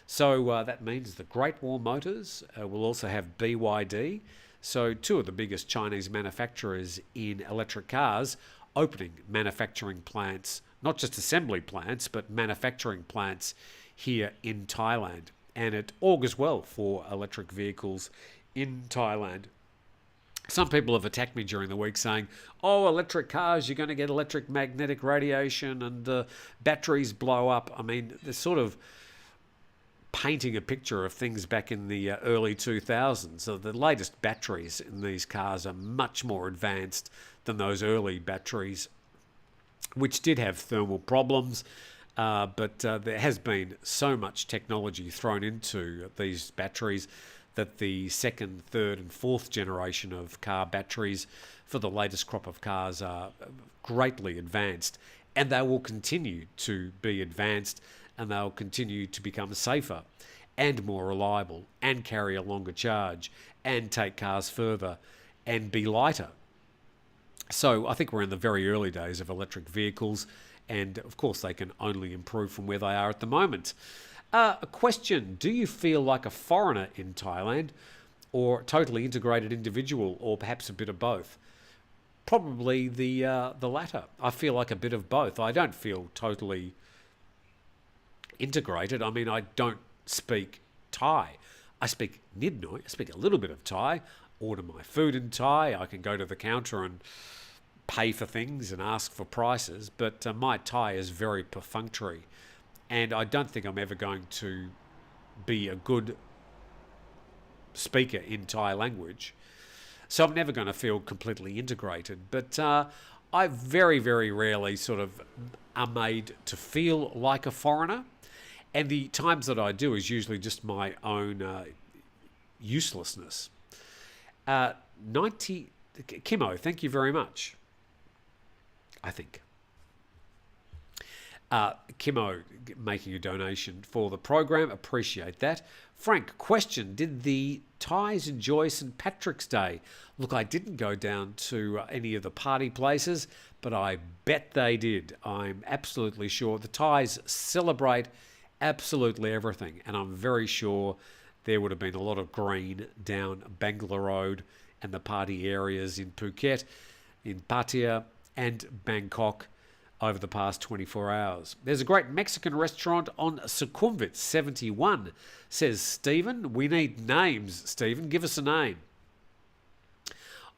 So that means the Great Wall Motors will also have BYD. So two of the biggest Chinese manufacturers in electric cars opening manufacturing plants, not just assembly plants, but manufacturing plants here in Thailand. And it augurs well for electric vehicles in Thailand. Some people have attacked me during the week saying, oh, electric cars, you're going to get electric magnetic radiation and the batteries blow up. They're sort of painting a picture of things back in the early 2000s. So the latest batteries in these cars are much more advanced than those early batteries, which did have thermal problems. But there has been so much technology thrown into these batteries that the second, third and fourth generation of car batteries for the latest crop of cars are greatly advanced, and they will continue to be advanced, and they'll continue to become safer and more reliable and carry a longer charge and take cars further and be lighter. So I think we're in the very early days of electric vehicles, and of course they can only improve from where they are at the moment. A question, do you feel like a foreigner in Thailand or totally integrated individual, or perhaps a bit of both? Probably the latter. I feel like a bit of both. I don't feel totally integrated. I mean, I don't speak Thai. I speak Nidnoi. I speak a little bit of Thai. Order my food in Thai. I can go to the counter and pay for things and ask for prices. But my Thai is very perfunctory, and I don't think I'm ever going to be a good speaker in Thai language. So I'm never going to feel completely integrated. But I very, very rarely sort of are made to feel like a foreigner. And the times that I do is usually just my own uselessness. 90... Kimo, thank you very much. I think. Kimo making a donation for the program. Appreciate that. Frank, question. Did the Thais enjoy St. Patrick's Day? Look, I didn't go down to any of the party places, but I bet they did. I'm absolutely sure. The Thais celebrate absolutely everything, and I'm very sure there would have been a lot of green down Bangla Road and the party areas in Phuket, in Pattaya and Bangkok over the past 24 hours. There's a great Mexican restaurant on Sukhumvit 71, says Stephen. We need names, Stephen. Give us a name.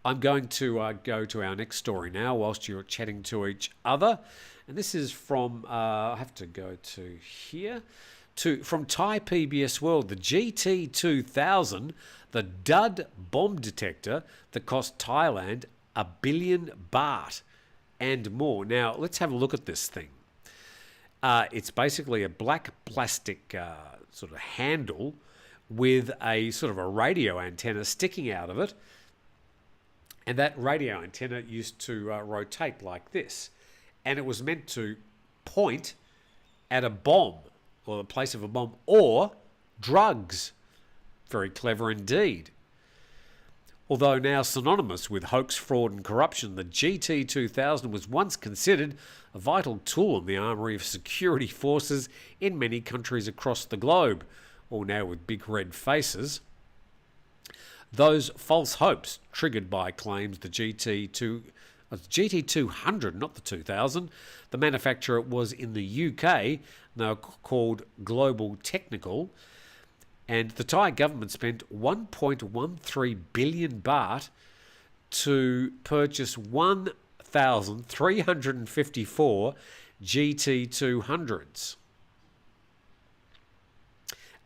I'm going to go to our next story now whilst you're chatting to each other. And this is from, I have to go to here, from Thai PBS World, the GT2000, the dud bomb detector that cost Thailand $1 billion baht and more. Now, let's have a look at this thing. It's basically a black plastic sort of handle with a sort of a radio antenna sticking out of it. And that radio antenna used to rotate like this. And it was meant to point at a bomb, or the place of a bomb, or drugs. Very clever indeed. Although now synonymous with hoax, fraud and corruption, the GT2000 was once considered a vital tool in the armoury of security forces in many countries across the globe, all now with big red faces. Those false hopes triggered by claims the GT200, not the 2000. The manufacturer was in the UK, now called Global Technical, and the Thai government spent 1.13 billion baht to purchase 1,354 GT200s.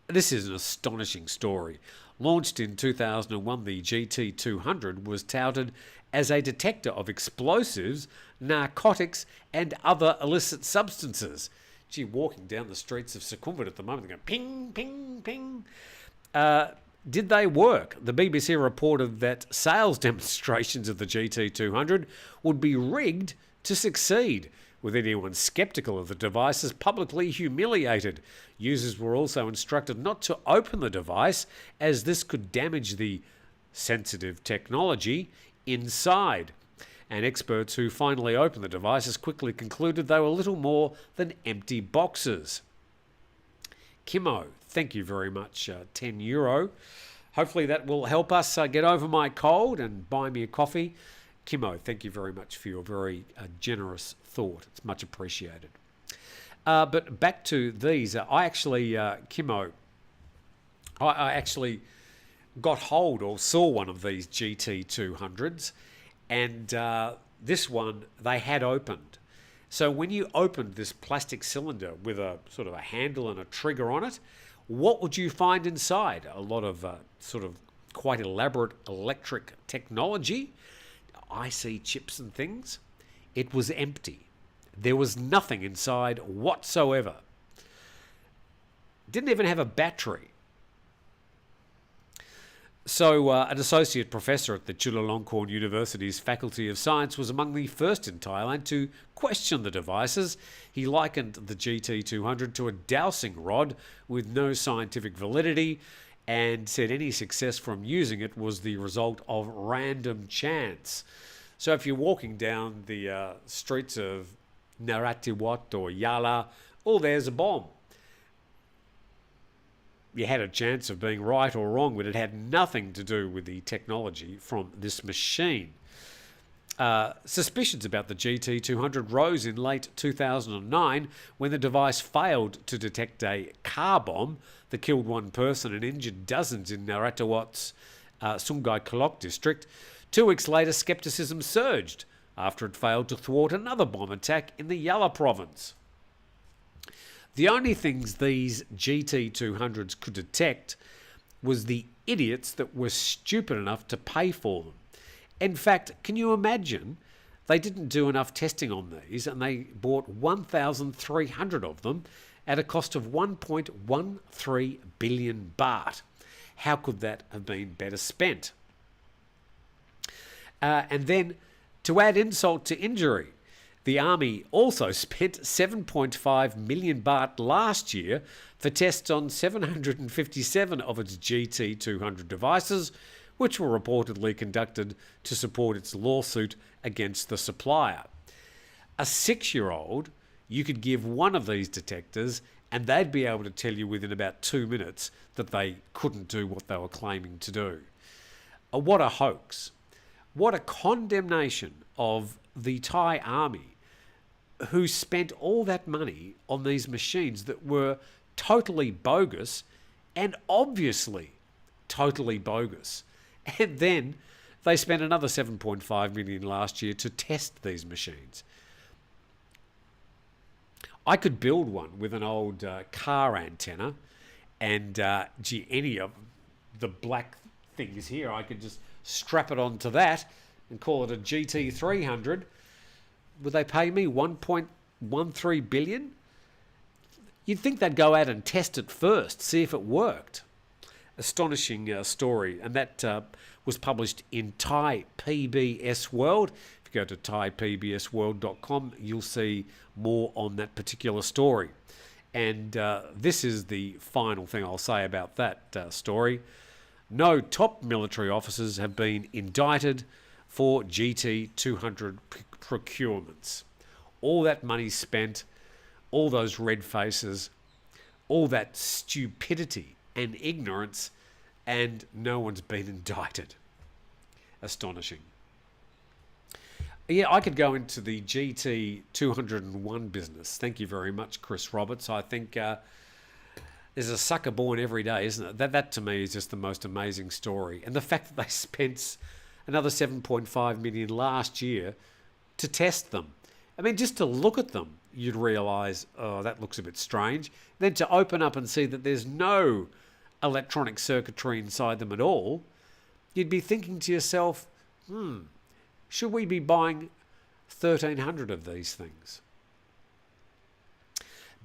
This is an astonishing story. Launched in 2001, the GT200 was touted as a detector of explosives, narcotics, and other illicit substances. Gee, walking down the streets of Sukhumvit at the moment, they're going ping, ping, ping. Did they work? The BBC reported that sales demonstrations of the GT200 would be rigged to succeed, with anyone sceptical of the devices publicly humiliated. Users were also instructed not to open the device, as this could damage the sensitive technology inside. And experts who finally opened the devices quickly concluded they were little more than empty boxes. Kimo, thank you very much. €10. Hopefully that will help us get over my cold and buy me a coffee. Kimo, thank you very much for your very generous thought. It's much appreciated. But back to these. I actually, Kimo, I actually got hold or saw one of these GT200s. And this one they had opened. So when you opened this plastic cylinder with a sort of a handle and a trigger on it, what would you find inside? A lot of sort of quite elaborate electric technology, IC chips and things. It was empty. There was nothing inside whatsoever. Didn't even have a battery. So an associate professor at the Chulalongkorn University's Faculty of Science was among the first in Thailand to question the devices. He likened the GT200 to a dowsing rod with no scientific validity and said any success from using it was the result of random chance. So if you're walking down the streets of Narathiwat or Yala, oh, there's a bomb. You had a chance of being right or wrong, but it had nothing to do with the technology from this machine. Suspicions about the GT200 rose in late 2009 when the device failed to detect a car bomb that killed one person and injured dozens in Narathiwat's Sungai Kolok district. 2 weeks later, skepticism surged after it failed to thwart another bomb attack in the Yala province. The only things these GT200s could detect was the idiots that were stupid enough to pay for them. In fact, can you imagine? They didn't do enough testing on these and they bought 1,300 of them at a cost of 1.13 billion baht. How could that have been better spent? And then, to add insult to injury, the army also spent 7.5 million baht last year for tests on 757 of its GT200 devices, which were reportedly conducted to support its lawsuit against the supplier. A 6-year-old, you could give one of these detectors and they'd be able to tell you within about 2 minutes that they couldn't do what they were claiming to do. What a hoax. What a condemnation of the Thai army, who spent all that money on these machines that were totally bogus and obviously totally bogus. And then they spent another 7.5 million last year to test these machines. I could build one with an old car antenna and any of the black things here, I could just strap it onto that and call it a GT300. Would they pay me 1.13 billion? You'd think they'd go out and test it first, see if it worked. Astonishing story, and that was published in Thai PBS World. If you go to thaipbsworld.com, you'll see more on that particular story. And this is the final thing I'll say about that story. No top military officers have been indicted for GT200 procurements. All that money spent, all those red faces, all that stupidity and ignorance, and no one's been indicted. Astonishing. Yeah, I could go into the GT201 business. Thank you very much, Chris Roberts. I think there's a sucker born every day, isn't it? That to me is just the most amazing story. And the fact that they spent another 7.5 million last year to test them. I mean, just to look at them, you'd realise, oh, that looks a bit strange. Then to open up and see that there's no electronic circuitry inside them at all, you'd be thinking to yourself, should we be buying 1,300 of these things?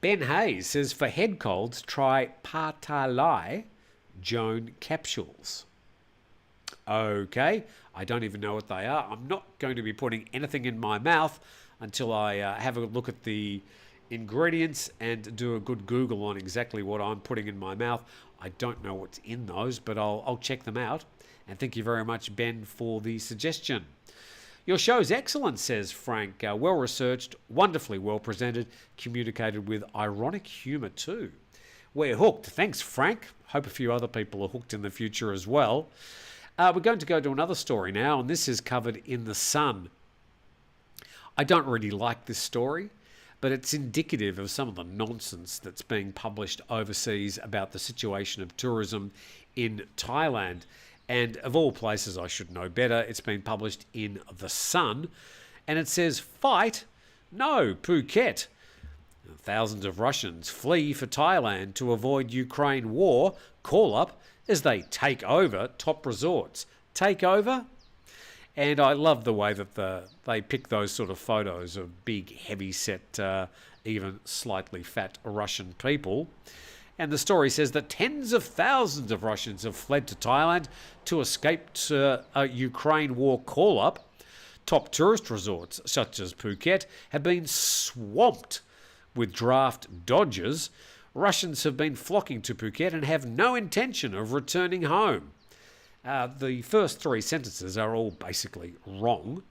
Ben Hayes says, for head colds, try Patalai Joan capsules. Okay, I don't even know what they are. I'm not going to be putting anything in my mouth until I have a look at the ingredients and do a good Google on exactly what I'm putting in my mouth. I don't know what's in those, but I'll check them out. And thank you very much, Ben, for the suggestion. Your show's excellent, says Frank. Well-researched, wonderfully well-presented, communicated with ironic humour too. We're hooked. Thanks, Frank. Hope a few other people are hooked in the future as well. We're going to go to another story now, and this is covered in The Sun. I don't really like this story, but it's indicative of some of the nonsense that's being published overseas about the situation of tourism in Thailand. And of all places, I should know better, it's been published in The Sun, and it says, fight? No, Phuket. Thousands of Russians flee for Thailand to avoid Ukraine war. Call up as they take over top resorts. Take over? And I love the way that they pick those sort of photos of big, heavy-set, even slightly fat Russian people. And the story says that tens of thousands of Russians have fled to Thailand to escape a Ukraine war call-up. Top tourist resorts, such as Phuket, have been swamped with draft dodgers. Russians have been flocking to Phuket and have no intention of returning home. The first 3 sentences are all basically wrong.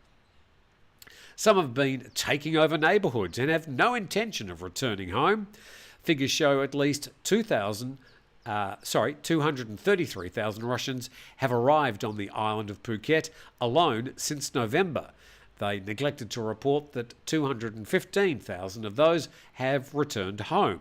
Some have been taking over neighbourhoods and have no intention of returning home. Figures show at least 233,000 Russians have arrived on the island of Phuket alone since November. they neglected to report that 215,000 of those have returned home.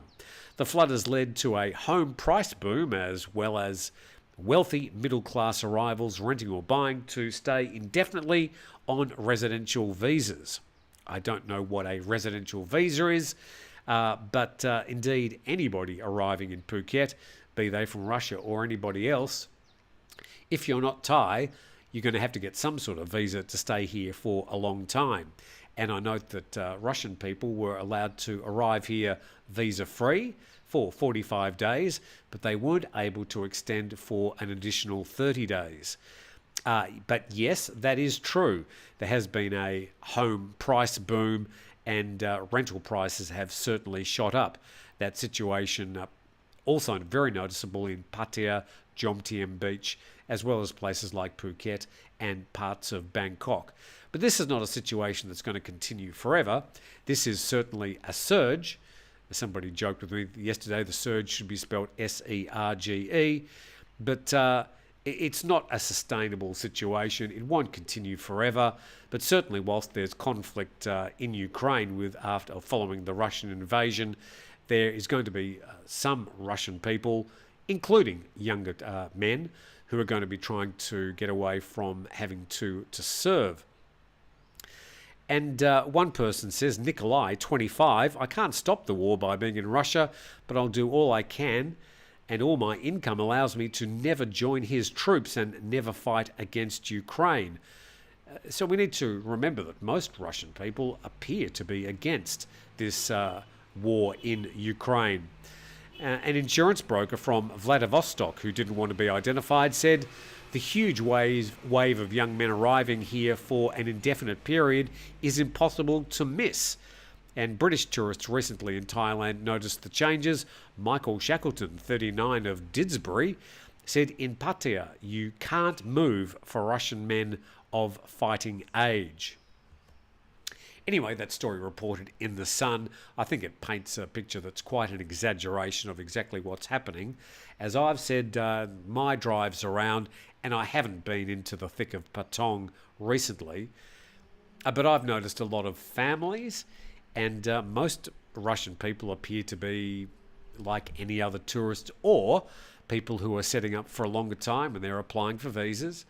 The flood has led to a home price boom, as well as wealthy middle-class arrivals renting or buying to stay indefinitely on residential visas. I don't know what a residential visa is, but indeed anybody arriving in Phuket, be they from Russia or anybody else, if you're not Thai, you're going to have to get some sort of visa to stay here for a long time. And I note that Russian people were allowed to arrive here visa-free for 45 days, but they weren't able to extend for an additional 30 days. But yes, that is true. There has been a home price boom, and rental prices have certainly shot up. That situation also very noticeable in Pattaya, Jomtien Beach, as well as places like Phuket and parts of Bangkok. But this is not a situation that's going to continue forever. This is certainly a surge. Somebody joked with me yesterday, the surge should be spelled S-E-R-G-E, but it's not a sustainable situation. It won't continue forever, but certainly whilst there's conflict in Ukraine following the Russian invasion, there is going to be some Russian people, including younger men, who are going to be trying to get away from having to serve. And one person says, Nikolai, 25, I can't stop the war by being in Russia, but I'll do all I can, and all my income allows me to never join his troops and never fight against Ukraine. So we need to remember that most Russian people appear to be against this war in Ukraine. An insurance broker from Vladivostok, who didn't want to be identified, said the huge wave of young men arriving here for an indefinite period is impossible to miss. And British tourists recently in Thailand noticed the changes. Michael Shackleton, 39, of Didsbury, said in Pattaya, you can't move for Russian men of fighting age. Anyway, that story reported in The Sun. I think it paints a picture that's quite an exaggeration of exactly what's happening. As I've said, my drives around, and I haven't been into the thick of Patong recently, but I've noticed a lot of families, and most Russian people appear to be like any other tourist or people who are setting up for a longer time and they're applying for visas,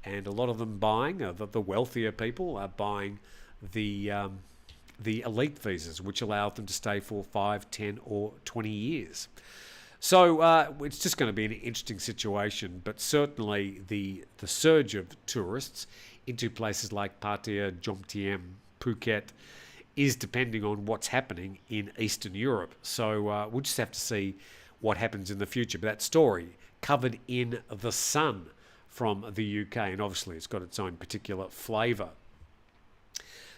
and a lot of them buying, the wealthier people are buying the elite visas, which allow them to stay for 5, 10 or 20 years. So it's just going to be an interesting situation, but certainly the surge of tourists into places like Pattaya, Jomtien, Phuket is depending on what's happening in Eastern Europe. So we'll just have to see what happens in the future. But that story covered in The Sun from the UK, and obviously it's got its own particular flavour.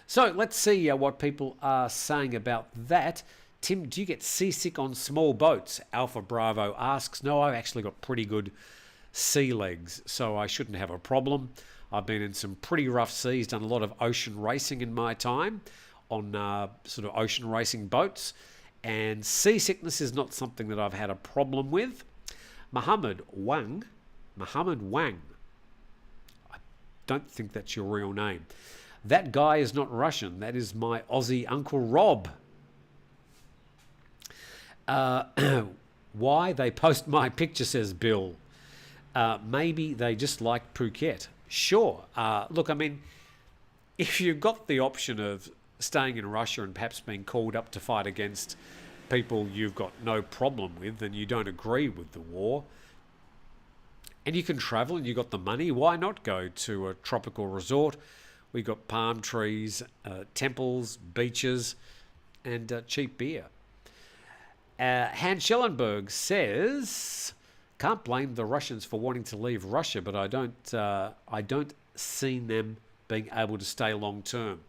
So let's see what people are saying about that. Tim, do you get seasick on small boats? Alpha Bravo asks. No, I've actually got pretty good sea legs, so I shouldn't have a problem. I've been in some pretty rough seas, done a lot of ocean racing in my time on sort of ocean racing boats, and seasickness is not something that I've had a problem with. Muhammad Wang, I don't think that's your real name. That guy is not Russian. That is my Aussie Uncle Rob. Why they post my picture, says Bill. Maybe they just like Phuket. Sure. Look, I mean, if you've got the option of staying in Russia and perhaps being called up to fight against people you've got no problem with and you don't agree with the war, and you can travel and you've got the money, why not go to a tropical resort? We've got palm trees, temples, beaches, and cheap beer. Hans Schellenberg says, can't blame the Russians for wanting to leave Russia, but I don't see them being able to stay long term.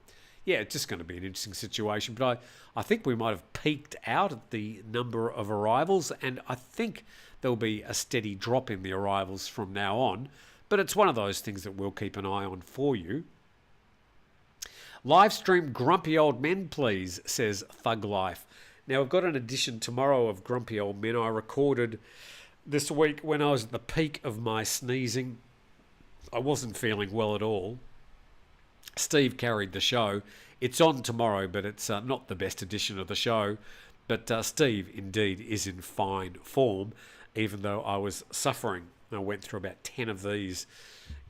Yeah, it's just going to be an interesting situation, but I think we might have peaked out at the number of arrivals, and I think there'll be a steady drop in the arrivals from now on, but it's one of those things that we'll keep an eye on for you. Live stream Grumpy Old Men, please, says Thug Life. Now, I've got an edition tomorrow of Grumpy Old Men I recorded this week when I was at the peak of my sneezing. I wasn't feeling well at all. Steve carried the show. It's on tomorrow, but it's not the best edition of the show. But Steve, indeed, is in fine form, even though I was suffering. I went through about 10 of these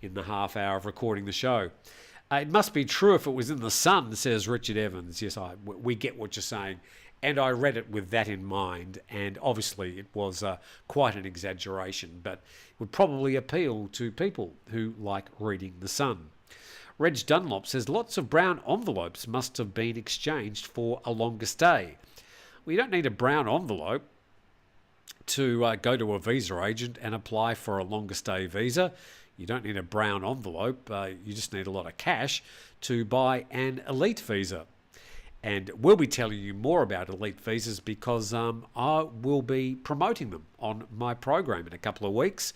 in the half hour of recording the show. It must be true if it was in the Sun, says Richard Evans. Yes, we get what you're saying. And I read it with that in mind. And obviously it was quite an exaggeration, but it would probably appeal to people who like reading the Sun. Reg Dunlop says lots of brown envelopes must have been exchanged for a longer stay. Well, you don't need a brown envelope to go to a visa agent and apply for a longer stay visa. You don't need a brown envelope. You just need a lot of cash to buy an elite visa. And we'll be telling you more about elite visas because I will be promoting them on my program in a couple of weeks.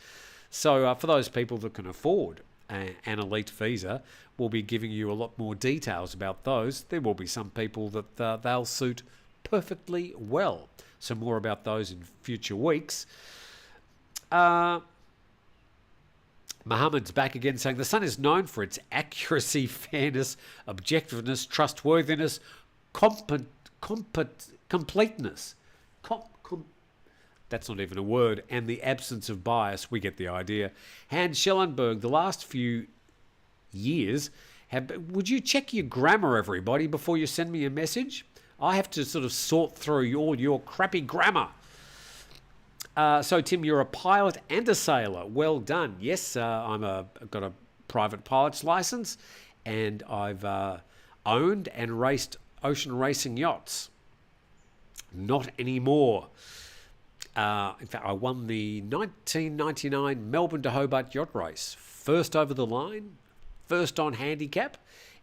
So for those people that can afford an elite visa, we'll be giving you a lot more details about those. There will be some people that they'll suit perfectly well. So more about those in future weeks. Mohammed's back again saying the Sun is known for its accuracy, fairness, objectiveness, trustworthiness, completeness. That's not even a word. And the absence of bias. We get the idea. Hans Schellenberg, the last few years, would you check your grammar, everybody, before you send me a message? I have to sort of sort through all your crappy grammar. So, Tim, you're a pilot and a sailor. Well done. Yes, I've got a private pilot's license, and I've owned and raced ocean racing yachts. Not anymore. In fact, I won the 1999 Melbourne to Hobart yacht race. First over the line, first on handicap,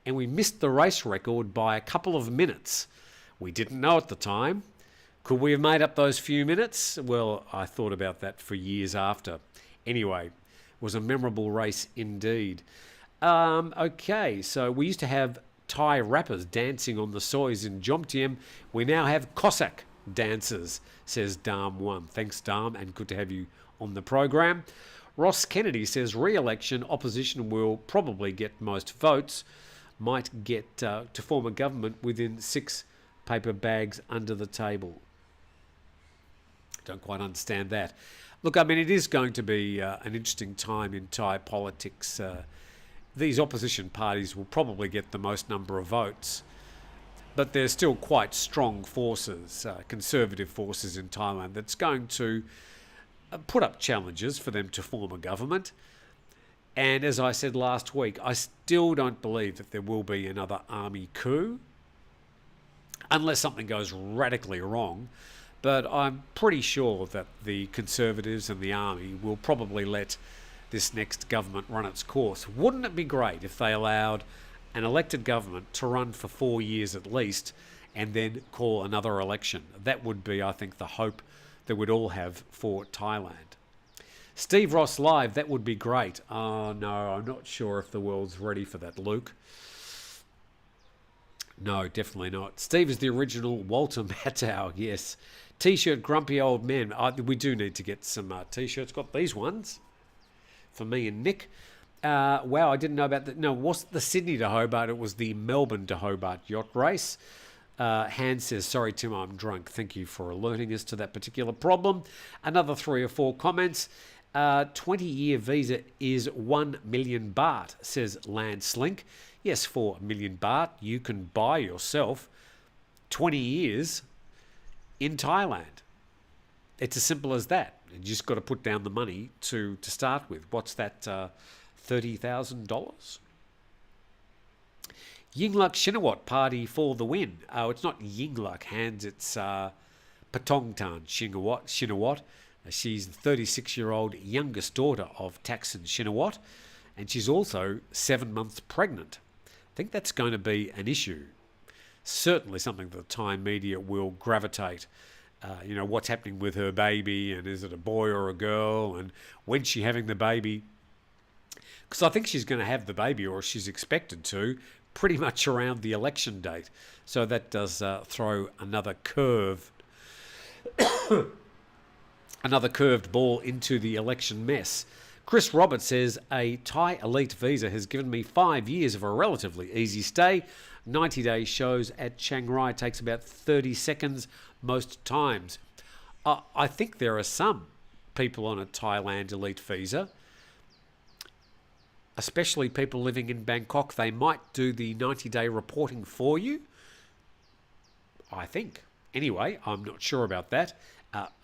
and we missed the race record by a couple of minutes. We didn't know at the time. Could we have made up those few minutes? Well, I thought about that for years after. Anyway, it was a memorable race indeed. Okay, so we used to have Thai rappers dancing on the soys in Jomtien. We now have Cossack dancers, says Dam1. Thanks, Dam, and good to have you on the program. Ross Kennedy says re-election opposition will probably get most votes, might get to form a government within 6 paper bags under the table. Don't quite understand that. Look, I mean, it is going to be an interesting time in Thai politics. These opposition parties will probably get the most number of votes, but there's still quite strong forces, conservative forces in Thailand that's going to put up challenges for them to form a government. And as I said last week, I still don't believe that there will be another army coup unless something goes radically wrong. But I'm pretty sure that the Conservatives and the Army will probably let this next government run its course. Wouldn't it be great if they allowed an elected government to run for 4 years at least and then call another election? That would be, I think, the hope that we'd all have for Thailand. Steve Ross Live, that would be great. Oh, no, I'm not sure if the world's ready for that, Luke. No, definitely not. Steve is the original Walter Matthau, yes. T-shirt grumpy old men. We do need to get some T-shirts. Got these ones for me and Nick. Wow, I didn't know about that. No, it wasn't the Sydney to Hobart. It was the Melbourne to Hobart yacht race. Hans says, sorry, Tim, I'm drunk. Thank you for alerting us to that particular problem. Another 3 or 4 comments. 20-year visa is 1 million baht, says Landslink. Yes, for 1 million baht, you can buy yourself 20 years in Thailand. It's as simple as that. You just got to put down the money to start with. What's that, $30,000? Yingluck Shinawat party for the win. Oh, it's not Yingluck, Hans, it's Patongtan Shinawat. She's the 36-year-old youngest daughter of Thaksin Shinawat, and she's also 7 months pregnant. I think that's going to be an issue. Certainly something that the Thai media will gravitate. What's happening with her baby, and is it a boy or a girl, and when's she having the baby? Because I think she's going to have the baby, or she's expected to, pretty much around the election date. So that does throw another curved ball into the election mess. Chris Roberts says, a Thai elite visa has given me 5 years of a relatively easy stay. 90-day shows at Chiang Rai takes about 30 seconds most times. I think there are some people on a Thailand elite visa, especially people living in Bangkok. They might do the 90-day reporting for you, I think. Anyway, I'm not sure about that.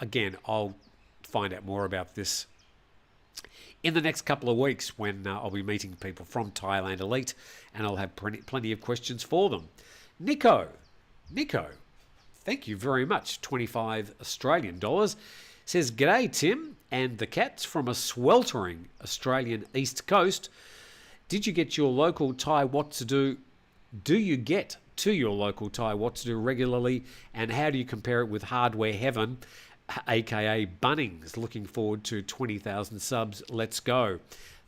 Again, I'll find out more about this in the next couple of weeks when I'll be meeting people from Thailand Elite, and I'll have plenty of questions for them. Nico, thank you very much. 25 Australian dollars. Says, "G'day, Tim and the cats from a sweltering Australian East Coast. Did you get your local Thai what to do? Do you get to your local Thai what to do regularly, and how do you compare it with Hardware Heaven, aka Bunnings? Looking forward to 20,000 subs. Let's go."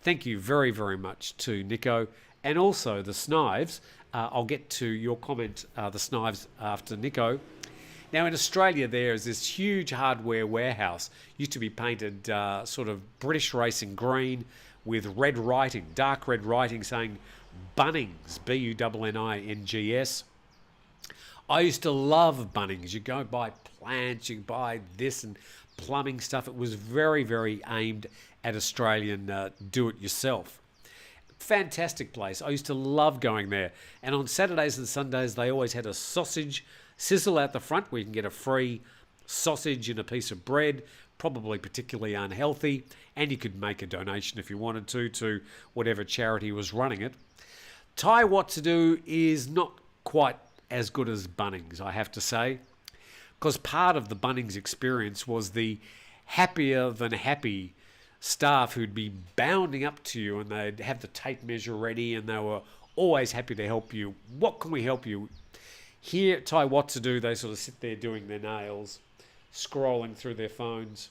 Thank you very, very much to Nico, and also the Snives. I'll get to your comment, the Snives, after Nico. Now in Australia there is this huge hardware warehouse, used to be painted sort of British racing green with red writing, dark red writing saying Bunnings, Bunnings. I used to love Bunnings. You go buy plants, you buy this and plumbing stuff. It was very, very aimed at Australian do-it-yourself. Fantastic place. I used to love going there. And on Saturdays and Sundays, they always had a sausage sizzle out the front where you can get a free sausage and a piece of bread, probably particularly unhealthy, and you could make a donation if you wanted to whatever charity was running it. Thai what to do is not quite as good as Bunnings, I have to say, because part of the Bunnings experience was the happier than happy staff who'd be bounding up to you and they'd have the tape measure ready and they were always happy to help you. What can we help you? Here at Thai what to do, they sort of sit there doing their nails, scrolling through their phones.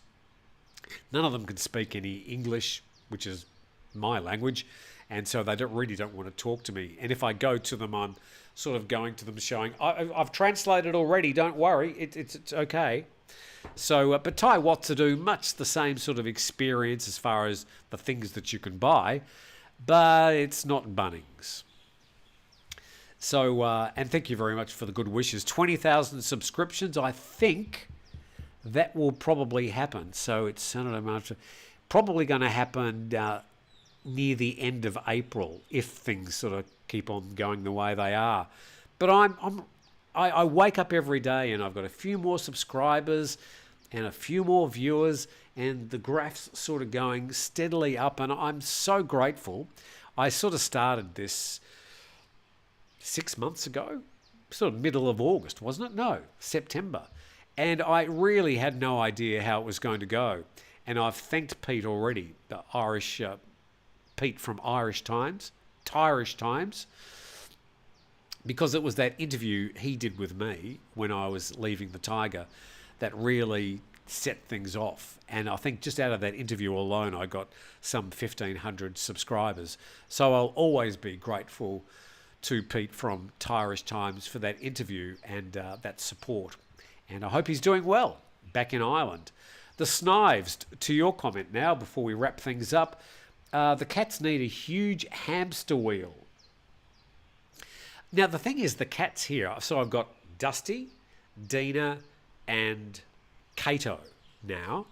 None of them can speak any English, which is my language, and so they really don't want to talk to me. And if I go to them, I'm sort of going to them showing, I've translated already, don't worry, it's okay. So, but Thai what to do, much the same sort of experience as far as the things that you can buy, but it's not Bunnings. So, and thank you very much for the good wishes. 20,000 subscriptions, I think that will probably happen. So it's probably going to happen near the end of April if things sort of keep on going the way they are. But I wake up every day and I've got a few more subscribers and a few more viewers, and the graph's sort of going steadily up, and I'm so grateful. I sort of started this 6 months ago, sort of middle of August, wasn't it? No, September. And I really had no idea how it was going to go. And I've thanked Pete already, the Irish, Pete from Irish Times, because it was that interview he did with me when I was leaving the Tiger that really set things off. And I think just out of that interview alone, I got some 1,500 subscribers. So I'll always be grateful to Pete from Irish Times for that interview and that support. And I hope he's doing well back in Ireland. The Snives, to your comment now before we wrap things up, the cats need a huge hamster wheel. Now the thing is, the cats here, so I've got Dusty, Dina and Kato now.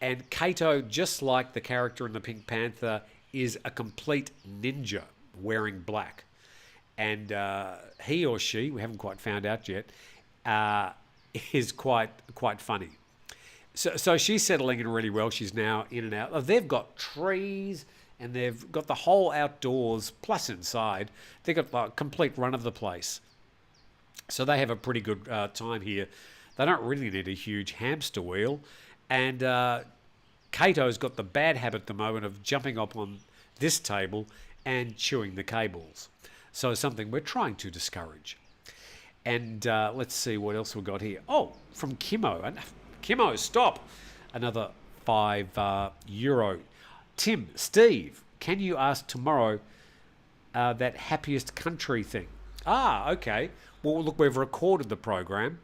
And Kato, just like the character in the Pink Panther, is a complete ninja wearing black, and he or she, we haven't quite found out yet, is quite funny. So she's settling in really well. She's now in and out. They've got trees and they've got the whole outdoors plus inside. They've got a complete run of the place. So they have a pretty good time here. They don't really need a huge hamster wheel. And Kato's got the bad habit at the moment of jumping up on this table and chewing the cables. So something we're trying to discourage. And let's see what else we've got here. Oh, from Kimmo. Kimmo, stop. Another €5. Tim, Steve, can you ask tomorrow that happiest country thing? Ah, okay. Well, look, we've recorded the program.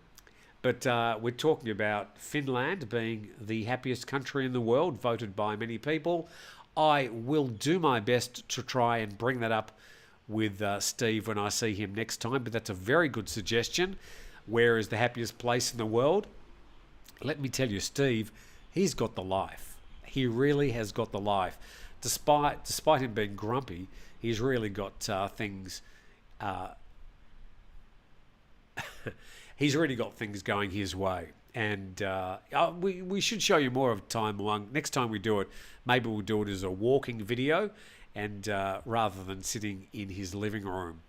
But we're talking about Finland being the happiest country in the world, voted by many people. I will do my best to try and bring that up with Steve when I see him next time, but that's a very good suggestion. Where is the happiest place in the world? Let me tell you, Steve, he's got the life. He really has got the life. Despite him being grumpy, he's really got things. He's really got things going his way, and we should show you more of time along. Next time we do it, maybe we'll do it as a walking video, and rather than sitting in his living room.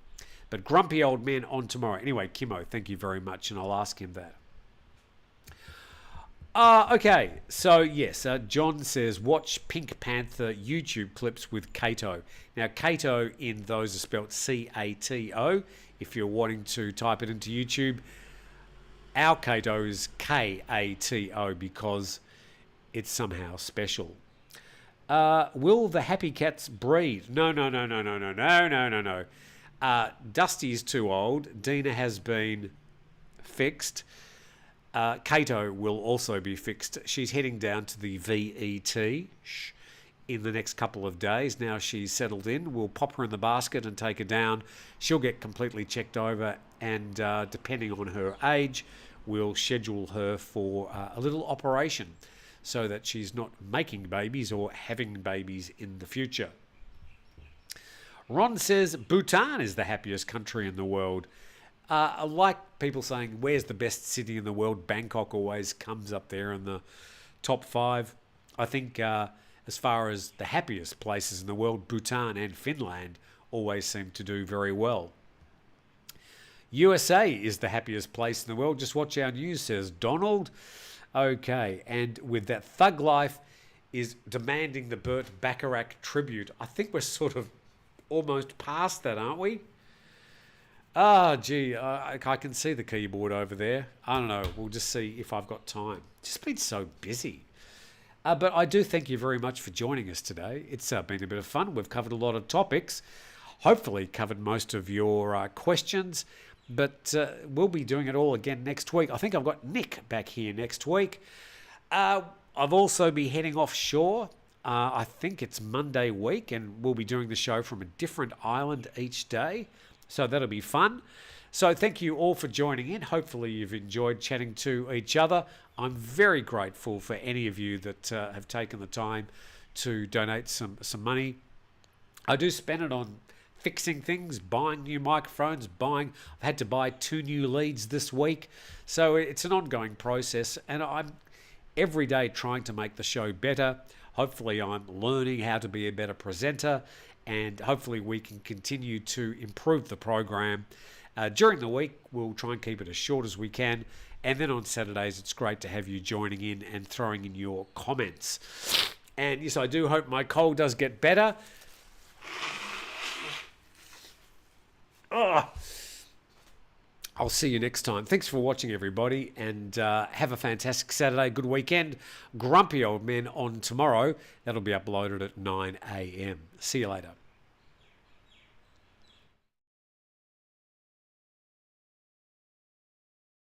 But grumpy old men on tomorrow. Anyway, Kimmo, thank you very much, and I'll ask him that. Okay, so yes, John says, watch Pink Panther YouTube clips with Kato. Now, Kato in those are spelled C-A-T-O. If you're wanting to type it into YouTube, our Kato is K-A-T-O because it's somehow special. Will the happy cats breed? No. Dusty is too old. Dina has been fixed. Kato will also be fixed. She's heading down to the VET in the next couple of days. Now she's settled in, we'll pop her in the basket and take her down. She'll get completely checked over, and depending on her age, we'll schedule her for a little operation so that she's not making babies or having babies in the future. Ron says Bhutan is the happiest country in the world. I like people saying, where's the best city in the world? Bangkok always comes up there in the top 5. I think as far as the happiest places in the world, Bhutan and Finland always seem to do very well. USA is the happiest place in the world. Just watch our news, says Donald. Okay, and with that, Thug Life is demanding the Burt Bacharach tribute. I think we're sort of almost past that, aren't we? Gee, I can see the keyboard over there. I don't know. We'll just see if I've got time. Just been so busy. But I do thank you very much for joining us today. It's been a bit of fun. We've covered a lot of topics. Hopefully covered most of your questions. But we'll be doing it all again next week. I think I've got Nick back here next week. I've also be heading offshore. I think it's Monday week, and we'll be doing the show from a different island each day. So that'll be fun. So thank you all for joining in. Hopefully you've enjoyed chatting to each other. I'm very grateful for any of you that have taken the time to donate some money. I do spend it on fixing things, buying new microphones, I've had to buy 2 new leads this week. So it's an ongoing process, and I'm every day trying to make the show better. Hopefully I'm learning how to be a better presenter, and hopefully we can continue to improve the program. During the week, we'll try and keep it as short as we can. And then on Saturdays, it's great to have you joining in and throwing in your comments. And yes, I do hope my cold does get better. I'll see you next time. Thanks for watching, everybody, and have a fantastic Saturday. Good weekend. Grumpy Old Men on tomorrow. That'll be uploaded at 9 a.m. See you later.